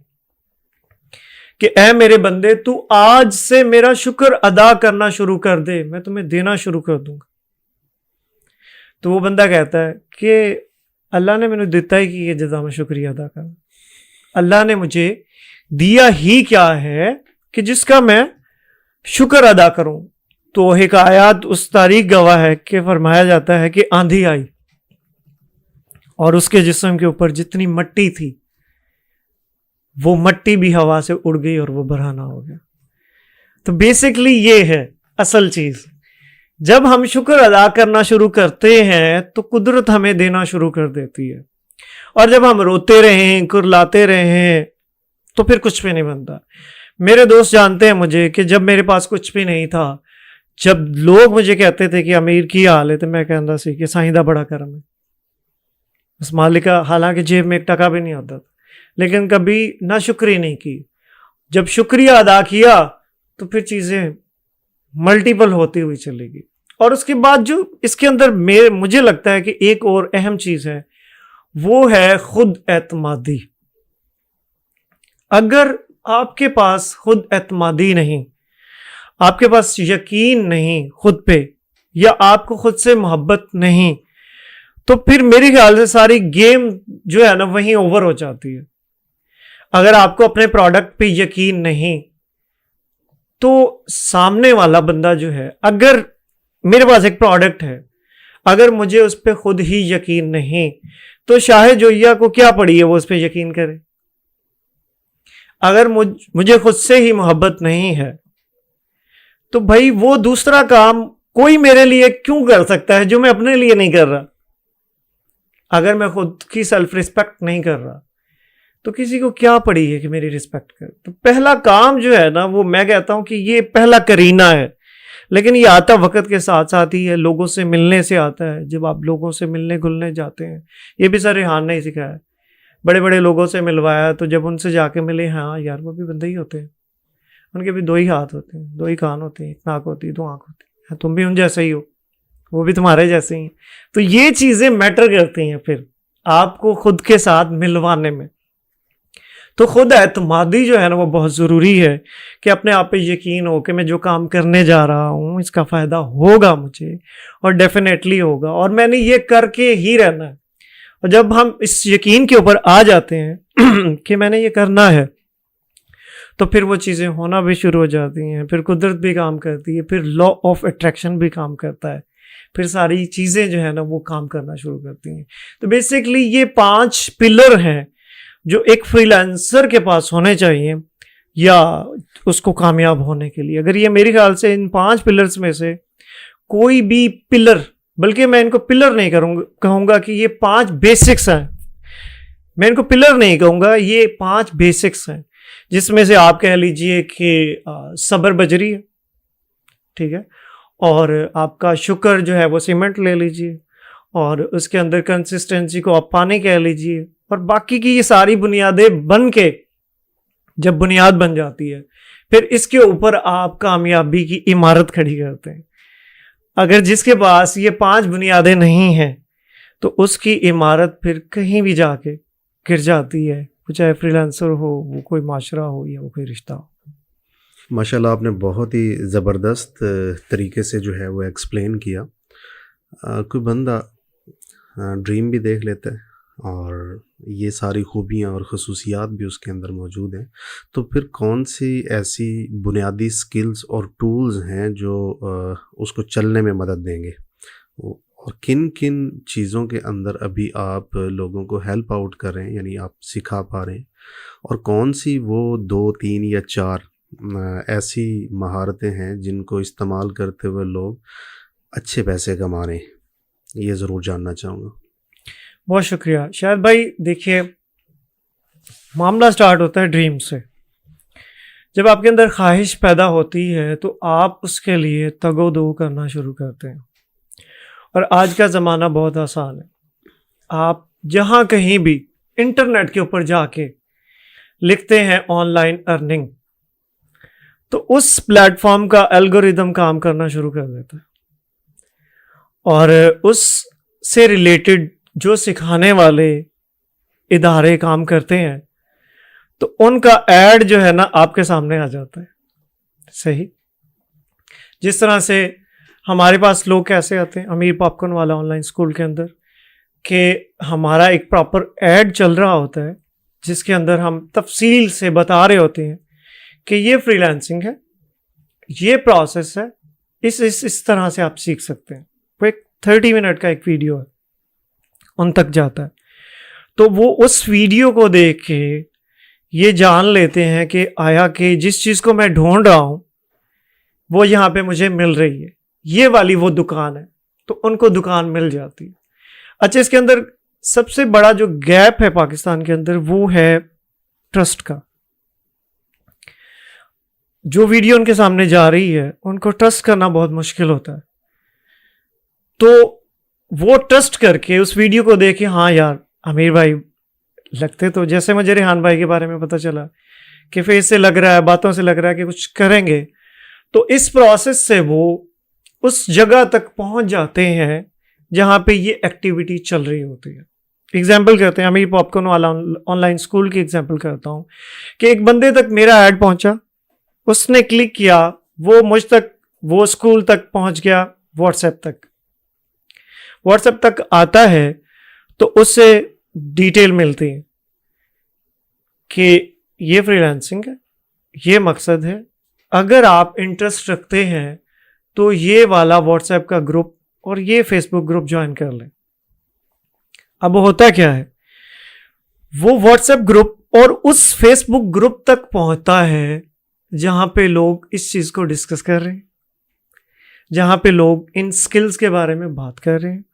कि ए मेरे बंदे, तू आज से मेरा शुक्र अदा करना शुरू कर दे, मैं तुम्हें देना शुरू कर दूंगा। तो वो बंदा कहता है कि अल्लाह ने मैंने दिता ही कि ये जदा मैं शुक्रिया अदा करना, अल्लाह ने मुझे दिया ही क्या है कि जिसका मैं शुक्र अदा करूं। तो एक आयत उस तारीख गवाह है कि फरमाया जाता है कि आंधी आई और उसके जिस्म के ऊपर जितनी मट्टी थी वो मट्टी भी हवा से उड़ गई और वो बरहाना हो गया। तो बेसिकली ये है असल चीज, जब हम शुक्र अदा करना शुरू करते हैं तो कुदरत हमें देना शुरू कर देती है, और जब हम रोते रहें, कुरलाते रहें, तो फिर कुछ भी नहीं बनता। मेरे दोस्त जानते हैं मुझे कि जब मेरे पास कुछ भी नहीं था, जब लोग मुझे कहते थे कि अमीर की हाल है, तो मैं कहता सी कि साईं दा बड़ा करम है, उस मालिक का, हालांकि जेब में एक टका भी नहीं आता था, लेकिन कभी ना शुक्री नहीं की। जब शुक्रिया अदा किया तो फिर चीज़ें मल्टीपल होती हुई चलेगी। और उसके बाद जो इसके अंदर मुझे लगता है कि एक और अहम चीज़ है, वो है खुद एतमादी। अगर आपके पास खुद एतमादी नहीं, आपके पास यकीन नहीं खुद पे, या आपको खुद से मोहब्बत नहीं, तो फिर मेरे ख्याल से सारी गेम जो है ना वहीं ओवर हो जाती है। अगर आपको अपने प्रोडक्ट पे यकीन नहीं, तो सामने वाला बंदा जो है, अगर मेरे पास एक प्रोडक्ट है, अगर मुझे उस पर खुद ही यकीन नहीं, तो शाहे जोइया को क्या पड़ी है वो उस पर यकीन करे। अगर मुझे खुद से ही मोहब्बत नहीं है, तो भाई वो दूसरा काम कोई मेरे लिए क्यों कर सकता है जो मैं अपने लिए नहीं कर रहा। अगर मैं खुद की सेल्फ रिस्पेक्ट नहीं कर रहा, तो किसी को क्या पड़ी है कि मेरी रिस्पेक्ट करे। तो पहला काम जो है ना, वो मैं कहता हूं कि ये पहला करीना है, लेकिन ये आता वक्त के साथ साथ ही है, लोगों से मिलने से आता है। जब आप लोगों से मिलने घुलने जाते हैं, ये भी सर रेहान ने ही सिखाया, बड़े बड़े लोगों से मिलवाया, तो जब उनसे जाके मिले, हाँ यार वो भी बंदे ही होते हैं, उनके भी दो ही हाथ होते हैं, दो ही कान होते हैं, एक नाक होती है, दो आँख होती है, तुम भी उन जैसे ही हो, वो भी तुम्हारे जैसे ही हैं। तो ये चीज़ें मैटर करती हैं फिर आपको खुद के साथ मिलवाने में। तो खुद एतमादी जो है ना वो बहुत ज़रूरी है कि अपने आप पे यकीन हो कि मैं जो काम करने जा रहा हूँ इसका फ़ायदा होगा मुझे, और डेफिनेटली होगा, और मैंने ये करके ही रहना है। और जब हम इस यकीन के ऊपर आ जाते हैं कि मैंने ये करना है, तो फिर वो चीज़ें होना भी शुरू हो जाती हैं, फिर कुदरत भी काम करती है, फिर लॉ ऑफ अट्रैक्शन भी काम करता है, फिर सारी चीज़ें जो है ना वो काम करना शुरू करती हैं। तो बेसिकली ये 5 पिलर हैं जो एक फ्रीलांसर के पास होने चाहिए या उसको कामयाब होने के लिए। अगर ये मेरे ख्याल से इन 5 पिलर्स में से कोई भी पिलर, बल्कि मैं इनको पिलर नहीं कहूँगा कि ये 5 बेसिक्स हैं, मैं इनको पिलर नहीं कहूँगा, ये 5 बेसिक्स हैं, जिसमें से आप कह लीजिए कि सब्र बजरी है, ठीक है, और आपका शुक्र जो है वो सीमेंट ले लीजिए, और उसके अंदर कंसिस्टेंसी को आप पानी कह लीजिए, और बाकी की ये सारी बुनियादें बन के जब बुनियाद बन जाती है फिर इसके ऊपर आप कामयाबी की इमारत खड़ी करते हैं। अगर जिसके पास ये 5 बुनियादें नहीं हैं तो उसकी इमारत फिर कहीं भी जाके गिर जाती है, वो चाहे फ्रीलांसर हो, वो कोई माशरा हो या वो कोई रिश्ता हो। माशाल्लाह आपने बहुत ही ज़बरदस्त तरीके से जो है वो एक्सप्लेन किया। कोई बंदा ड्रीम भी देख लेता है और ये सारी खूबियाँ और ख़ुसूसियात भी उसके अंदर मौजूद हैं, तो फिर कौन सी ऐसी बुनियादी स्किल्स और टूल्स हैं जो उसको चलने में मदद देंगे, और किन किन चीज़ों के अंदर अभी आप लोगों को हेल्प आउट कर रहे हैं, यानी आप सिखा पा रहे हैं, और कौन सी वो 2, 3 या 4 ऐसी महारतें हैं जिनको इस्तेमाल करते हुए लोग अच्छे पैसे कमा रहे हैं, ये ज़रूर जानना चाहूँगा। बहुत शुक्रिया शायद भाई। देखिए, मामला स्टार्ट होता है ड्रीम से। जब आपके अंदर ख्वाहिश पैदा होती है तो आप उसके लिए तगो-दो करना शुरू करते हैं, और आज का ज़माना बहुत आसान है। आप जहाँ कहीं भी इंटरनेट के ऊपर जाके लिखते हैं ऑनलाइन अर्निंग, तो उस प्लेटफॉर्म का एल्गोरिदम काम करना शुरू कर देता है, और उससे रिलेटेड जो सिखाने वाले इदारे काम करते हैं तो उनका ऐड जो है ना आपके सामने आ जाता है। सही, जिस तरह से हमारे पास लोग कैसे आते हैं अमीर पॉपकॉर्न वाला ऑनलाइन स्कूल के अंदर, कि हमारा एक प्रॉपर ऐड चल रहा होता है जिसके अंदर हम तफसील से बता रहे होते हैं कि ये फ्रीलांसिंग है, ये प्रोसेस है, इस तरह से आप सीख सकते हैं। वो एक 30 मिनट का एक वीडियो है, उन तक जाता है। तो वो उस वीडियो को देख के ये जान लेते हैं कि आया कि जिस चीज़ को मैं ढूंढ रहा हूँ वो यहाँ पे मुझे मिल रही है, ये वाली वो दुकान है, तो उनको दुकान मिल जाती है। अच्छा, इसके अंदर सबसे बड़ा जो गैप है पाकिस्तान के अंदर वो है ट्रस्ट का। जो वीडियो उनके सामने जा रही है उनको ट्रस्ट करना बहुत मुश्किल होता है, तो वो ट्रस्ट करके उस वीडियो को देखे, हाँ यार आमिर भाई लगते तो, जैसे मुझे रेहान भाई के बारे में पता चला कि फेस से लग रहा है, बातों से लग रहा है कि कुछ करेंगे, तो इस प्रोसेस से वो उस जगह तक पहुंच जाते हैं जहां पे ये एक्टिविटी चल रही होती है। एग्जाम्पल करते हैं, अमीर पॉपकॉर्न वाला ऑनलाइन स्कूल की एग्जाम्पल करता हूं कि एक बंदे तक मेरा ऐड पहुंचा, उसने क्लिक किया, वो मुझ तक, वो स्कूल तक पहुंच गया, व्हाट्सएप तक आता है तो उससे डिटेल मिलती है कि ये फ्रीलांसिंग है, ये मकसद है, अगर आप इंटरेस्ट रखते हैं तो ये वाला व्हाट्सएप का ग्रुप और ये फेसबुक ग्रुप ज्वाइन कर लें। अब होता क्या है, वो व्हाट्सएप ग्रुप और उस फेसबुक ग्रुप तक पहुंचता है जहां पे लोग इस चीज को डिस्कस कर रहे हैं, जहां पे लोग इन स्किल्स के बारे में बात कर रहे हैं,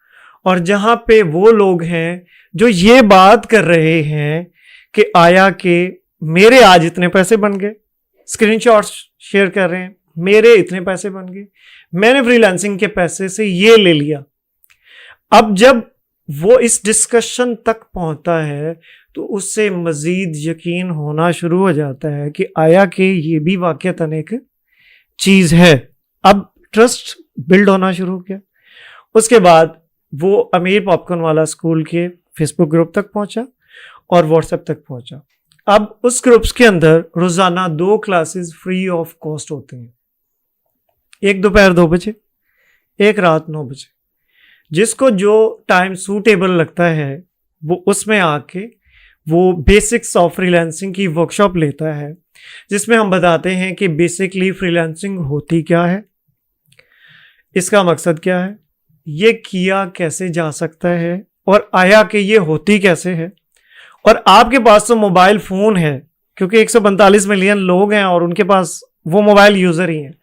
और जहां पे वो लोग हैं जो ये बात कर रहे हैं कि आया कि मेरे आज इतने पैसे बन गए, स्क्रीनशॉट्स शेयर कर रहे हैं, मेरे इतने पैसे बन गए, मैंने फ्रीलांसिंग के पैसे से ये ले लिया। अब जब वो इस डिस्कशन तक पहुंचता है तो उससे मजीद यकीन होना शुरू हो जाता है कि आया कि ये भी वाकईतन एक चीज है। अब ट्रस्ट बिल्ड होना शुरू किया। उसके बाद वो अमीर पॉपकॉर्न वाला स्कूल के फेसबुक ग्रुप तक पहुंचा और व्हाट्सएप तक पहुंचा। अब उस ग्रुप्स के अंदर रोजाना 2 क्लासेस फ्री ऑफ कॉस्ट होती हैं, एक दोपहर 2 बजे, एक रात 9 बजे। जिसको जो टाइम सूटेबल लगता है वो उसमें आके वो बेसिक्स ऑफ फ्रीलांसिंग की वर्कशॉप लेता है, जिसमें हम बताते हैं कि बेसिकली फ्रीलांसिंग होती क्या है, इसका मकसद क्या है, ये किया कैसे जा सकता है और आया कि ये होती कैसे है। और आपके पास तो मोबाइल फ़ोन है, क्योंकि 145 मिलियन लोग हैं और उनके पास वो मोबाइल यूज़र ही हैं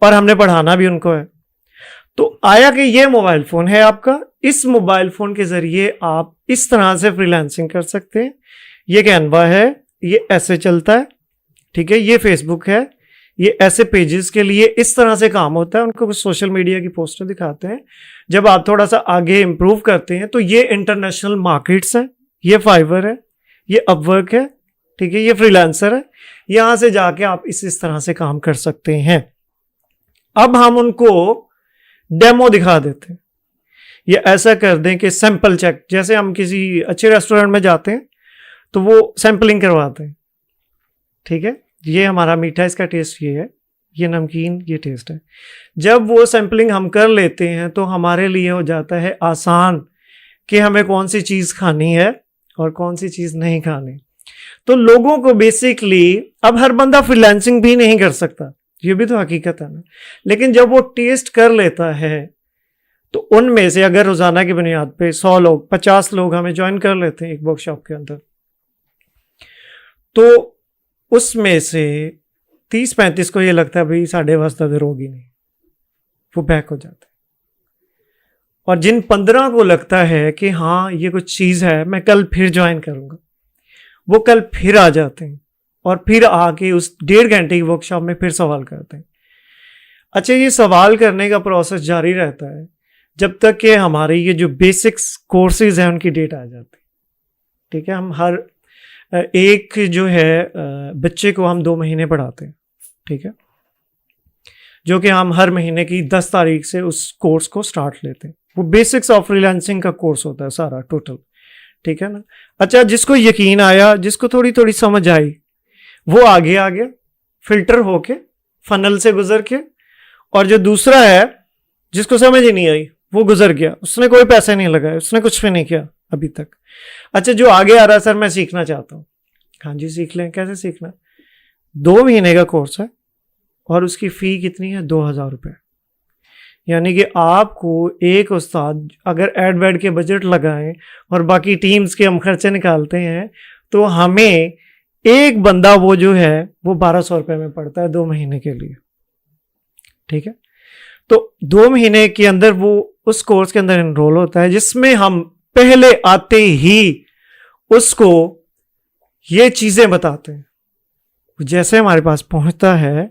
और हमने पढ़ाना भी उनको है। तो आया कि ये मोबाइल फ़ोन है आपका, इस मोबाइल फ़ोन के ज़रिए आप इस तरह से फ्रीलांसिंग कर सकते हैं। ये कैनवा है, ये ऐसे चलता है, ठीक है, ये फेसबुक है, ये ऐसे पेजेस के लिए इस तरह से काम होता है। उनको कुछ सोशल मीडिया की पोस्टर दिखाते हैं। जब आप थोड़ा सा आगे इम्प्रूव करते हैं तो ये इंटरनेशनल मार्केट्स हैं, ये फाइवर है, ये अपवर्क है, ठीक है, ये फ्रीलांसर है। यहाँ से जाके आप इस तरह से काम कर सकते हैं। अब हम उनको डेमो दिखा देते हैं। ये ऐसा कर दें कि सैंपल चेक, जैसे हम किसी अच्छे रेस्टोरेंट में जाते हैं तो वो सैंपलिंग करवाते हैं, ठीक है, ये हमारा मीठा, इसका टेस्ट ये है, ये नमकीन, ये टेस्ट है। जब वो सैंपलिंग हम कर लेते हैं तो हमारे लिए हो जाता है आसान कि हमें कौन सी चीज़ खानी है और कौन सी चीज़ नहीं खानी। तो लोगों को बेसिकली, अब हर बंदा फ्रीलांसिंग भी नहीं कर सकता, ये भी तो हकीकत है ना, लेकिन जब वो टेस्ट कर लेता है तो उनमें से अगर रोज़ाना की बुनियाद पे 100 लोग, 50 लोग हमें ज्वाइन कर लेते हैं एक वर्कशॉप के अंदर, तो उसमें से 30-35 को ये लगता है भाई साढ़े वास्ता तो रोगी नहीं, वो बैक हो जाते हैं। और जिन 15 को लगता है कि हाँ ये कुछ चीज़ है, मैं कल फिर ज्वाइन करूँगा, वो कल फिर आ जाते हैं और फिर आके उस 1.5 घंटे की वर्कशॉप में फिर सवाल करते हैं। अच्छा, ये सवाल करने का प्रोसेस जारी रहता है जब तक कि हमारे ये जो बेसिक्स कोर्सेज हैं उनकी डेट आ जाती है, ठीक है। हम हर एक जो है बच्चे को हम 2 महीने पढ़ाते हैं, ठीक है, जो कि हम हर महीने की 10 तारीख से उस कोर्स को स्टार्ट लेते हैं। वो बेसिक्स ऑफ फ्रीलांसिंग का कोर्स होता है सारा टोटल, ठीक है ना। अच्छा, जिसको यकीन आया, जिसको थोड़ी थोड़ी समझ आई, वो आगे आ गया फिल्टर होके, फनल से गुजर के। और जो दूसरा है जिसको समझ ही नहीं आई, वो गुजर गया, उसने कोई पैसे नहीं लगाए, उसने कुछ भी नहीं किया अभी तक। अच्छा, जो आगे आ रहा है, सर मैं सीखना चाहता हूँ, हाँ जी सीख लें। कैसे सीखना? 2 महीने का कोर्स है और उसकी फ़ी कितनी है? 2000 रुपये। यानी कि आपको एक उस्ताद अगर एड वेड के बजट लगाएं और बाकी टीम्स के हम खर्चे निकालते हैं तो हमें एक बंदा वो जो है वो 1200 रुपये में पड़ता है 2 महीने के लिए, ठीक है। तो 2 महीने के अंदर वो उस कोर्स के अंदर एनरोल होता है, जिसमें हम पहले आते ही उसको ये चीज़ें बताते हैं। जैसे हमारे पास पहुंचता है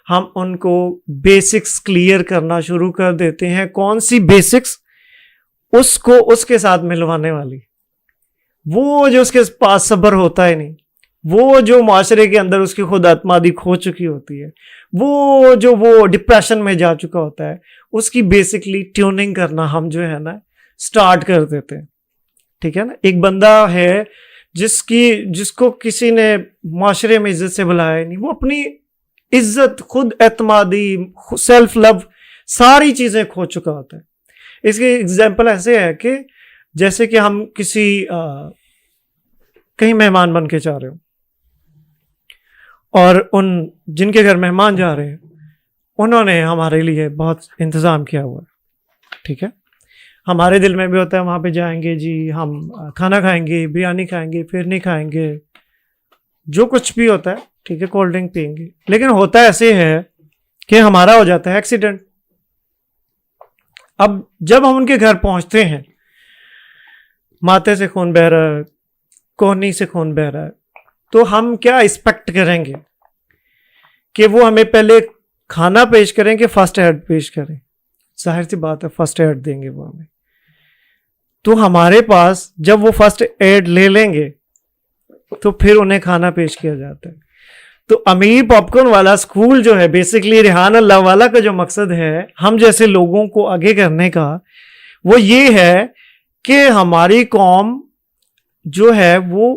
हम उनको बेसिक्स क्लियर करना शुरू कर देते हैं। कौन सी बेसिक्स? उसको उसके साथ मिलवाने वाली, वो जो उसके पास सब्र होता है नहीं, वो जो माशरे के अंदर उसकी खुद एतमादी खो चुकी होती है, वो जो वो डिप्रेशन में जा चुका होता है, उसकी बेसिकली ट्यूनिंग करना हम जो है ना स्टार्ट कर देते हैं, ठीक है ना। एक बंदा है जिसको किसी ने माशरे में इज्जत से बुलाया नहीं, वो अपनी इज्जत, खुद एतमादी, सेल्फ लव, सारी चीज़ें खो चुका होता है। इसकी एग्जाम्पल ऐसे है कि जैसे कि हम किसी कहीं मेहमान बन के जा रहे हो और उन जिनके घर मेहमान जा रहे हैं उन्होंने हमारे लिए बहुत इंतज़ाम किया हुआ है, ठीक है। हमारे दिल में भी होता है वहाँ पे जाएंगे जी, हम खाना खाएंगे, बिरयानी खाएंगे, फिर नहीं खाएंगे, जो कुछ भी होता है, ठीक है, कोल्ड ड्रिंक पियेंगे। लेकिन होता ऐसे है कि हमारा हो जाता है एक्सीडेंट। अब जब हम उनके घर पहुंचते हैं, माथे से खून बह रहा है, कोहनी से खून बह रहा है, तो हम क्या एक्सपेक्ट करेंगे कि वो हमें पहले खाना पेश करें कि फर्स्ट एड पेश करें? जाहिर सी बात है फर्स्ट एड देंगे वो हमें। तो हमारे पास जब वो फर्स्ट एड ले लेंगे तो फिर उन्हें खाना पेश किया जाता है। तो अमीर पॉपकॉर्न वाला स्कूल जो है, बेसिकली रेहान अल्लाह वाला का जो मकसद है हम जैसे लोगों को आगे करने का, वो ये है कि हमारी कौम जो है वो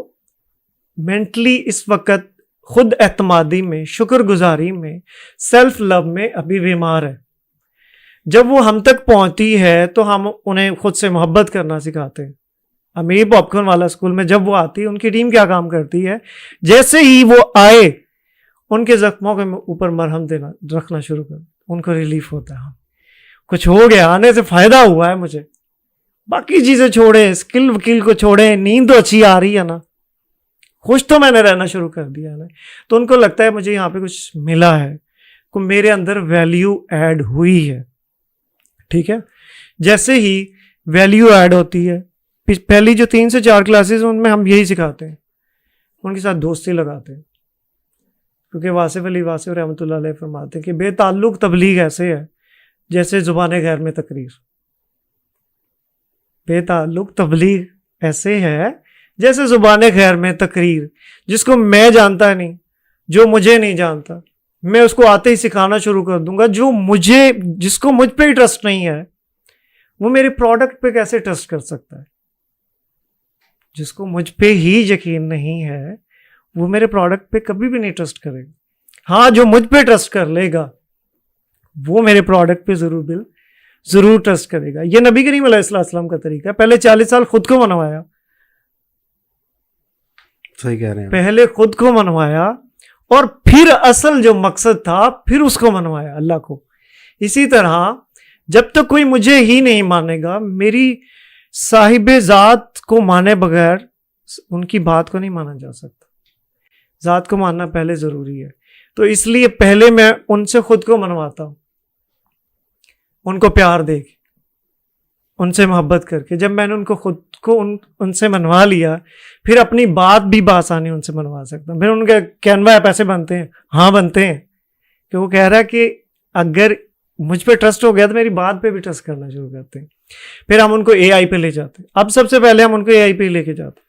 मेंटली इस वक्त खुद एतमादी में, शुक्रगुजारी में, सेल्फ लव में अभी बीमार है। जब वो हम तक पहुंचती है तो हम उन्हें खुद से मोहब्बत करना सिखाते हैं, अमीर पॉपकॉर्न वाला स्कूल में जब वो आती है, उनकी टीम क्या काम करती है, जैसे ही वो आए उनके जख्मों के ऊपर मरहम देना रखना शुरू कर, उनको रिलीफ होता है। कुछ हो गया, आने से फायदा हुआ है मुझे, बाकी चीजें छोड़े, स्किल वकील को छोड़े, नींद तो अच्छी आ रही है ना, खुश तो मैंने रहना शुरू कर दिया ना। तो उनको लगता है मुझे यहाँ पे कुछ मिला है, को मेरे अंदर वैल्यू ऐड हुई है। ठीक है, जैसे ही वैल्यू ऐड होती है, पहली जो 3 से 4 क्लासेस उनमें हम यही सिखाते हैं, उनके साथ दोस्ती लगाते हैं। क्योंकि वासिफ अली वासिफ रहमतुल्लाह अलैह फरमाते हैं कि बेताल्लुक तबलीग ऐसे है जैसे जुबान गैर में तकरीर। बेताल्लुक तबलीग ऐसे है जैसे जुबान गैर में तकरीर। जिसको मैं जानता नहीं, जो मुझे नहीं जानता, मैं उसको आते ही सिखाना शुरू कर दूंगा। जिसको मुझ पे ही ट्रस्ट नहीं है, वो मेरे प्रोडक्ट पे कैसे ट्रस्ट कर सकता है? जिसको मुझ पे ही यकीन नहीं है, वो मेरे प्रोडक्ट पे कभी भी नहीं ट्रस्ट करेगा। हाँ, जो मुझ पे ट्रस्ट कर लेगा वो मेरे प्रोडक्ट पे जरूर ट्रस्ट करेगा। ये नबी करीम अलैहिस्सलाम का तरीका है। पहले 40 साल खुद को मनवाया, सही कह रहे हैं, पहले खुद को मनवाया और फिर असल जो मकसद था फिर उसको मनवाया, अल्लाह को। इसी तरह जब तक कोई मुझे ही नहीं मानेगा, मेरी साहिबे जात को माने बगैर उनकी बात को नहीं माना जा सकता। जात को मानना पहले जरूरी है। तो इसलिए पहले मैं उनसे खुद को मनवाता हूं, उनको प्यार देके, उनसे मोहब्बत करके। जब मैंने उनको खुद को उनसे मनवा लिया, फिर अपनी बात भी बासानी उनसे मनवा सकता हूं। फिर उनके कैनवा ऐप ऐसे बनते हैं, हाँ बनते हैं, कि वो कह रहा है कि अगर मुझ पे ट्रस्ट हो गया तो मेरी बात पे भी ट्रस्ट करना शुरू करते हैं। फिर हम उनको एआई पे ले जाते हैं। अब सबसे पहले हम उनको एआई पे लेके जाते हैं।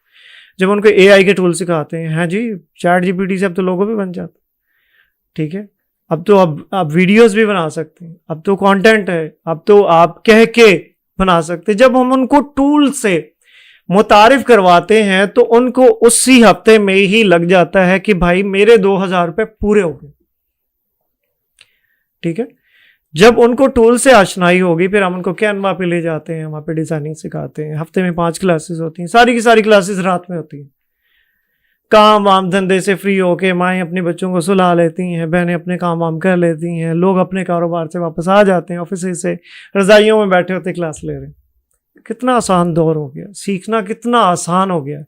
जब उनको एआई के टूल सिखाते हैं, हाँ जी, चैट जीपीटी से अब तो लोगो भी बन जाते, ठीक है, अब तो आप वीडियोस भी बना सकते हैं, अब तो कंटेंट है, अब तो आप कह के बना सकते हैं। जब हम उनको टूल से मुतारिफ करवाते हैं तो उनको उसी हफ्ते में ही लग जाता है कि भाई मेरे 2000 रुपये पूरे हो गए। ठीक है, जब उनको टूल से आशनाई होगी, फिर हम उनको कैनवा पे ले जाते हैं, वहाँ पे डिजाइनिंग सिखाते हैं। हफ्ते में 5 क्लासेस होती हैं, सारी की सारी क्लासेस रात में होती हैं। काम वाम धंधे से फ्री होके माएँ अपने बच्चों को सुला लेती हैं, बहनें अपने काम वाम कर लेती हैं, लोग अपने कारोबार से वापस आ जाते हैं, ऑफिस से रजाइयों में बैठे होते क्लास ले रहे हैं। कितना आसान दौर हो गया, सीखना कितना आसान हो गया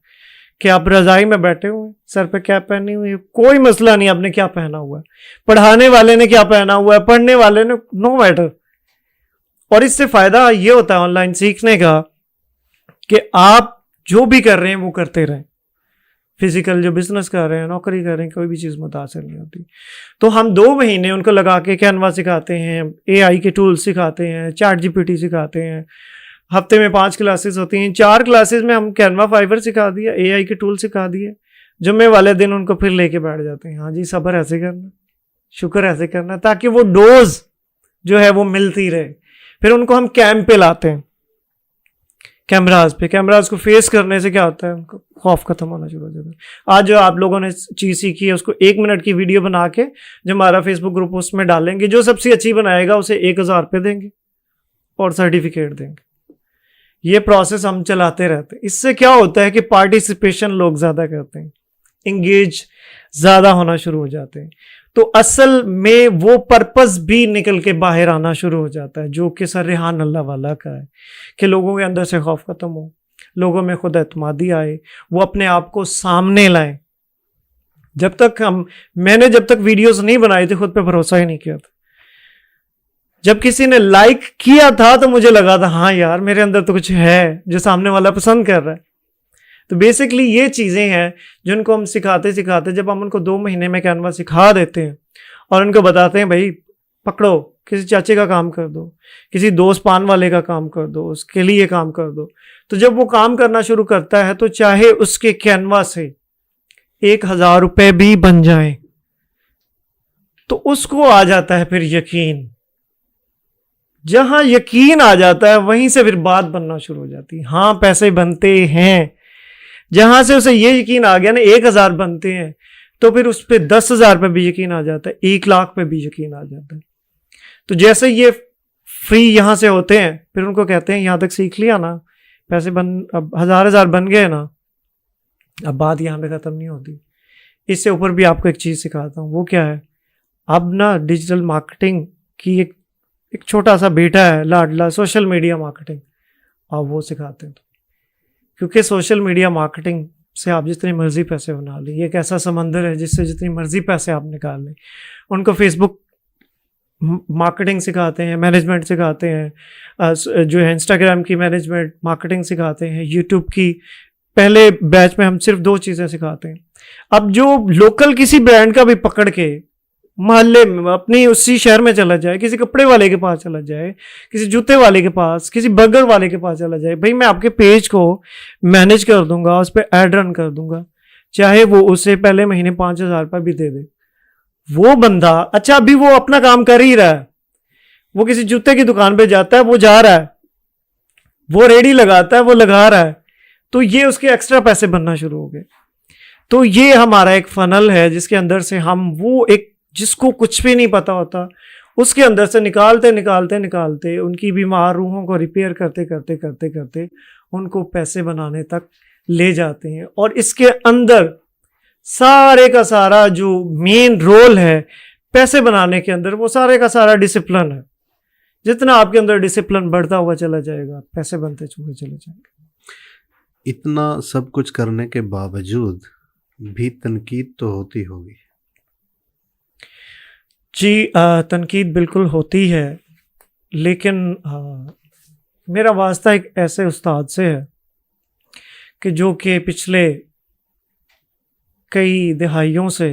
कि आप रजाई में बैठे हुए, सर पे कैप पहनी हुई है, कोई मसला नहीं आपने क्या पहना हुआ है, पढ़ाने वाले ने क्या पहना हुआ है, पढ़ने वाले ने, नो मैटर। और इससे फायदा ये होता है ऑनलाइन सीखने का कि आप जो भी कर रहे हैं वो करते रहें। फिजिकल जो बिजनेस कर रहे हैं, नौकरी कर रहे हैं, कोई भी चीज़ मुतासिर नहीं होती। तो हम 2 महीने उनको लगा के कैनवा सिखाते हैं, एआई के टूल सिखाते हैं, चैट जीपीटी सिखाते हैं। हफ्ते में 5 क्लासेस होती हैं, 4 क्लासेस में हम कैनवा फाइवर सिखा दिया, एआई के टूल सिखा दिए। जुम्मे वाले दिन उनको फिर लेके बैठ जाते हैं, हाँ जी सब्र ऐसे करना, शुक्र ऐसे करना, ताकि वो डोज जो है वो मिलती रहे। फिर उनको हम कैंप पे लाते हैं, कैमराज पे। कैमराज को फेस करने से क्या होता है, उनको खौफ खत्म होना शुरू हो जाता है। आज जो आप लोगों ने चीज़ सीखी है उसको 1 मिनट की वीडियो बना के जो हमारा फेसबुक ग्रुप उसमें डालेंगे, जो सबसे अच्छी बनाएगा उसे 1000 रुपये देंगे और सर्टिफिकेट देंगे। ये प्रोसेस हम चलाते रहते हैं। इससे क्या होता है कि पार्टिसिपेशन लोग ज़्यादा करते हैं, इंगेज ज़्यादा होना शुरू हो जाते हैं। तो असल में वो पर्पस भी निकल के बाहर आना शुरू हो जाता है, जो कि सर रेहान अल्लाह वाला का है, कि लोगों के अंदर से खौफ खत्म हो, लोगों में खुद एतमादी आए, वो अपने आप को सामने लाएं। मैंने जब तक वीडियोस नहीं बनाई थी, खुद पे भरोसा ही नहीं किया था। जब किसी ने लाइक किया था तो मुझे लगा था हाँ यार मेरे अंदर तो कुछ है जो सामने वाला पसंद कर रहा है। तो बेसिकली ये चीज़ें हैं जिनको हम सिखाते सिखाते, जब हम उनको 2 महीने में कैनवा सिखा देते हैं और उनको बताते हैं भाई पकड़ो, किसी चाचे का काम कर दो, किसी दोस्त पान वाले का काम कर दो, उसके लिए काम कर दो। तो जब वो काम करना शुरू करता है तो चाहे उसके कैनवा से 1000 रुपये भी बन जाए तो उसको आ जाता है फिर यकीन। जहां यकीन आ जाता है वहीं से फिर बात बनना शुरू हो जाती है, हाँ पैसे बनते हैं। जहां से उसे ये यकीन आ गया ना 1000 बनते हैं, तो फिर उस पर 10,000 पे भी यकीन आ जाता है, 1 लाख पे भी यकीन आ जाता है। तो जैसे ये फ्री यहां से होते हैं, फिर उनको कहते हैं यहां तक सीख लिया ना, पैसे अब 1000 बन गए ना, अब बात यहाँ पे ख़त्म नहीं होती। इससे ऊपर भी आपको एक चीज़ सिखाता हूँ, वो क्या है, अब ना डिजिटल मार्केटिंग की एक छोटा सा बेटा है लाडला, सोशल मीडिया मार्केटिंग, आप वो सिखाते हैं। क्योंकि सोशल मीडिया मार्केटिंग से आप जितनी मर्जी पैसे बना लें, ये एक ऐसा समंदर है जिससे जितनी मर्जी पैसे आप निकाल लें। उनको फेसबुक मार्केटिंग सिखाते हैं, मैनेजमेंट सिखाते हैं, जो है इंस्टाग्राम की मैनेजमेंट मार्केटिंग सिखाते हैं, यूट्यूब की। पहले बैच में हम सिर्फ 2 चीज़ें सिखाते हैं। अब जो लोकल किसी ब्रांड का भी पकड़ के मोहल्ले में अपनी उसी शहर में चला जाए, किसी कपड़े वाले के पास चला जाए, किसी जूते वाले के पास, किसी बर्गर वाले के पास चला जाए, भाई मैं आपके पेज को मैनेज कर दूंगा, उस पर एड रन कर दूंगा, चाहे वो उसे पहले महीने 5000 रुपये भी दे दे। वो बंदा, अच्छा अभी वो अपना काम कर ही रहा है, वो किसी जूते की दुकान पे जाता है, वो जा रहा है, वो रेडी लगाता है, वो लगा रहा है, तो ये उसके एक्स्ट्रा पैसे बनना शुरू हो गए। तो ये हमारा एक फनल है जिसके अंदर से हम वो एक जिसको कुछ भी नहीं पता होता उसके अंदर से निकालते उनकी बीमार रूहों को रिपेयर करते उनको पैसे बनाने तक ले जाते हैं। और इसके अंदर सारे का सारा जो मेन रोल है पैसे बनाने के अंदर, वो सारे का सारा डिसिप्लिन है। जितना आपके अंदर डिसिप्लिन बढ़ता हुआ चला जाएगा, पैसे बनते हुए चले जाएंगे। इतना सब कुछ करने के बावजूद भी तनकीद तो होती होगी। जी, तनकीद बिल्कुल होती है, लेकिन मेरा वास्ता एक ऐसे उस्ताद से है कि जो कि पिछले कई दिहाइयों से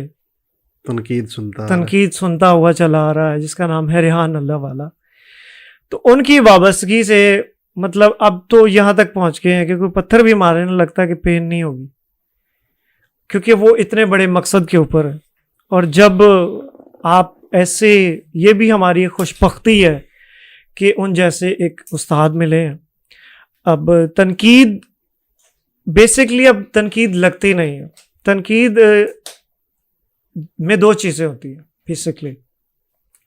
तनकीद सुनता हुआ चला आ रहा है, जिसका नाम है रेहान अल्लाह वाला। तो उनकी वाबस्तगी से मतलब अब तो यहाँ तक पहुँच गए हैं कि कोई पत्थर भी मारे ना लगता कि पेन नहीं होगी, क्योंकि वो इतने बड़े मकसद के ऊपर है। और जब आप ऐसे, ये भी हमारी खुशबख्ती है कि उन जैसे एक उस्ताद मिले हैं। अब तनकीद बेसिकली, अब तनकीद लगती नहीं है। तनकीद में 2 चीज़ें होती हैं बेसिकली।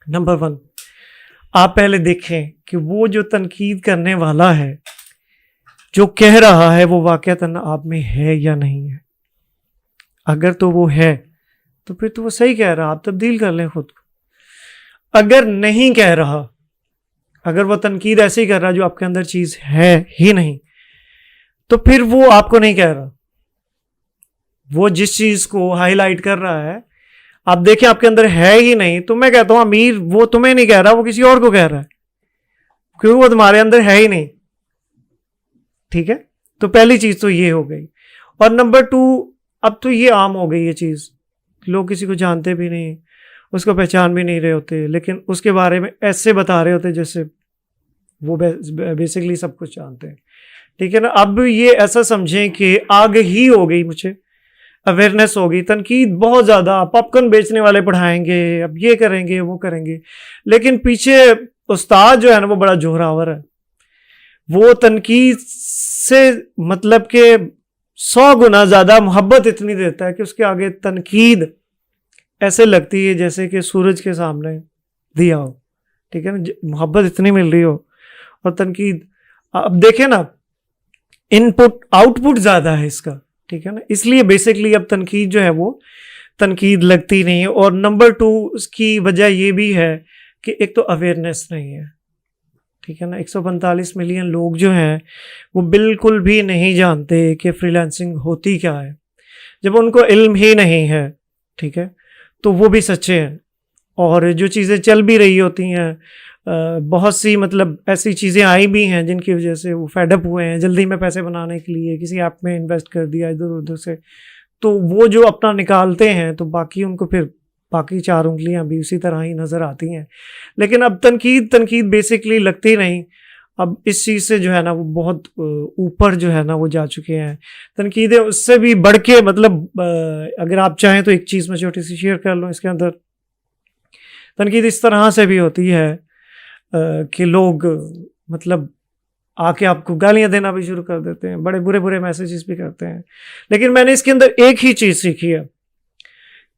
नंबर 1, आप पहले देखें कि वो जो तनकीद करने वाला है, जो कह रहा है, वो वाकईतन आप में है या नहीं है। अगर तो वो है तो फिर तो वो सही कह रहा है, आप तब्दील कर लें खुद को। अगर नहीं कह रहा, अगर वो तनकीद ऐसे ही कर रहा है जो आपके अंदर चीज़ है ही नहीं, तो फिर वो आपको नहीं कह रहा। वो जिस चीज़ को हाईलाइट कर रहा है, आप देखें आपके अंदर है ही नहीं, तो मैं कहता हूं अमीर वो तुम्हें नहीं कह रहा, वो किसी और को कह रहा है, क्योंकि वो तुम्हारे अंदर है ही नहीं। ठीक है, तो पहली चीज़ तो ये हो गई। और नंबर 2, अब तो ये आम हो गई ये चीज़, लोग किसी को जानते भी नहीं, उसको पहचान भी नहीं रहे होते, लेकिन उसके बारे में ऐसे बता रहे होते जैसे वो बेसिकली सब कुछ जानते हैं। ठीक है ना। अब ये ऐसा समझें कि आग ही हो गई, मुझे अवेयरनेस हो गई। तनकीद बहुत ज़्यादा, पॉपकॉर्न बेचने वाले पढ़ाएंगे, अब ये करेंगे वो करेंगे, लेकिन पीछे उस्ताद जो है ना वो बड़ा जोरावर है। वो तनकीद से मतलब के 100 गुना ज़्यादा मोहब्बत इतनी देता है कि उसके आगे तनकीद ऐसे लगती है जैसे कि सूरज के सामने दिया हो। ठीक है ना, मोहब्बत इतनी मिल रही हो। और तनकीद, अब देखें ना, इनपुट आउटपुट ज़्यादा है इसका। ठीक है ना, इसलिए बेसिकली अब तनकीद जो है वो तनकीद लगती नहीं है। और नंबर 2 उसकी वजह ये भी है कि एक तो अवेयरनेस नहीं है। ठीक है ना, 145 मिलियन लोग जो हैं वो बिल्कुल भी नहीं जानते कि फ्रीलांसिंग होती क्या है। जब उनको इल्म ही नहीं है, ठीक है, तो वो भी सच्चे हैं। और जो चीज़ें चल भी रही होती हैं, बहुत सी मतलब ऐसी चीज़ें आई भी हैं जिनकी वजह से वो फेडअप हुए हैं, जल्दी में पैसे बनाने के लिए किसी ऐप में इन्वेस्ट कर दिया इधर उधर से, तो वो जो अपना निकालते हैं तो बाकी उनको फिर बाकी 4 उंगलियां भी उसी तरह ही नज़र आती हैं। लेकिन अब तनकीद बेसिकली लगती नहीं। अब इस चीज़ से जो है ना वो बहुत ऊपर जो है ना वो जा चुके हैं। तनकीदें उससे भी बढ़ के, मतलब अगर आप चाहें तो एक चीज़ मैं छोटी सी शेयर कर लूँ इसके अंदर। तनकीद इस तरह से भी होती है कि लोग मतलब आके आपको गालियां देना भी शुरू कर देते हैं, बड़े बुरे बुरे मैसेजेस भी करते हैं। लेकिन मैंने इसके अंदर एक ही चीज़ सीखी है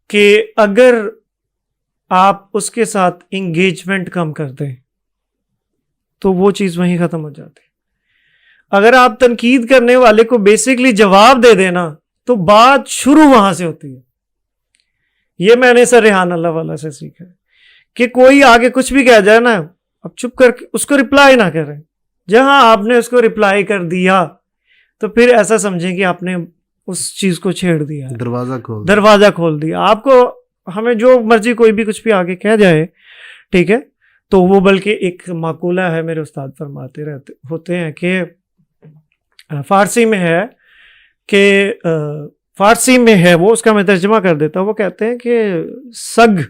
कि अगर आप उसके साथ इंगेजमेंट कम कर दें तो वो चीज़ वहीं ख़त्म हो जाती है। अगर आप तनकीद करने वाले को बेसिकली जवाब दे देना तो बात शुरू वहां से होती है। ये मैंने सर रेहान अल्लाह वाला से सीखा है कि कोई आगे कुछ भी कह जाए ना, अब चुप करके उसको रिप्लाई ना करें। जहां आपने उसको रिप्लाई कर दिया तो फिर ऐसा समझें कि आपने उस चीज को छेड़ दिया है, दरवाजा खोल दिया। आपको हमें जो मर्जी कोई भी कुछ भी आगे कह जाए, ठीक है, तो वो बल्कि एक माकूला है, मेरे उस्ताद फरमाते रहते होते हैं कि फारसी में है कि फारसी में है वो, उसका मैं तर्जमा कर देता हूँ। वो कहते हैं कि सग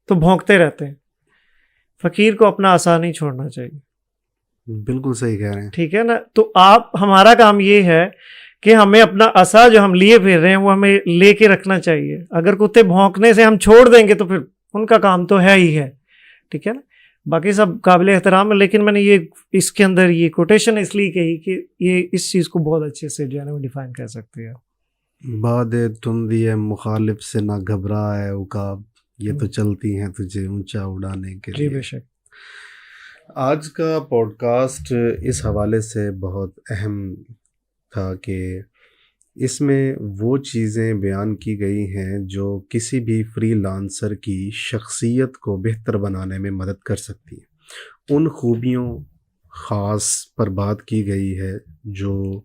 तो भौंकते रहते हैं, फकीर को अपना आसा नहीं छोड़ना चाहिए। बिल्कुल सही कह रहे हैं। ठीक है ना। तो आप, हमारा काम ये है कि हमें अपना आसा जो हम लिए फिर रहे हैं वो हमें लेके रखना चाहिए। अगर कुत्ते भौंकने से हम छोड़ देंगे तो फिर उनका काम तो है ही है, ठीक है ना। बाकी सब काबिल एहतराम है, लेकिन मैंने ये इसके अंदर ये कोटेशन इसलिए कही कि ये इस चीज़ को बहुत अच्छे से जो है ना डिफाइन कर सकते हैं। बाद तुम दिए मुखालिफ से ना घबरा है उकाब, ये तो चलती हैं तुझे ऊंचा उड़ाने के जी लिए। बेशक। आज का पॉडकास्ट इस हवाले से बहुत अहम था कि इसमें वो चीज़ें बयान की गई हैं जो किसी भी फ्रीलांसर की शख्सियत को बेहतर बनाने में मदद कर सकती हैं। उन खूबियों ख़ास पर बात की गई है जो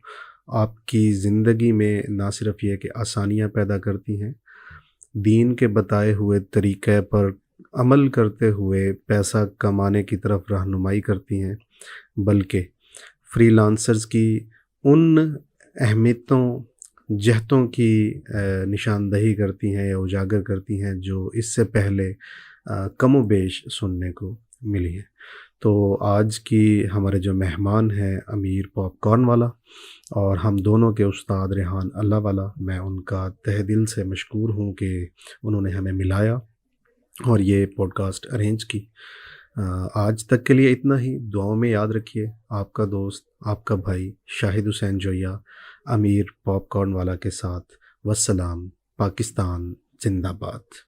आपकी ज़िंदगी में ना सिर्फ ये कि आसानियाँ पैदा करती हैं, दीन के बताए हुए तरीक़े पर अमल करते हुए पैसा कमाने की तरफ रहनुमाई करती हैं, बल्कि फ्रीलांसर्स की उन अहमियतों जहतों की निशानदही करती हैं या उजागर करती हैं जो इससे पहले कमो बेश सुनने को मिली हैं। तो आज की हमारे जो मेहमान हैं अमीर पॉपकॉर्न वाला और हम दोनों के उस्ताद रेहान अल्लाह वाला, मैं उनका तहे दिल से मशकूर हूँ कि उन्होंने हमें मिलाया और ये पॉडकास्ट अरेंज की। आज तक के लिए इतना ही। दुआओं में याद रखिए। आपका दोस्त, आपका भाई शाहिद हुसैन जोया अमीर पॉपकॉर्न वाला के साथ। वस्सलाम। पाकिस्तान जिंदाबाद।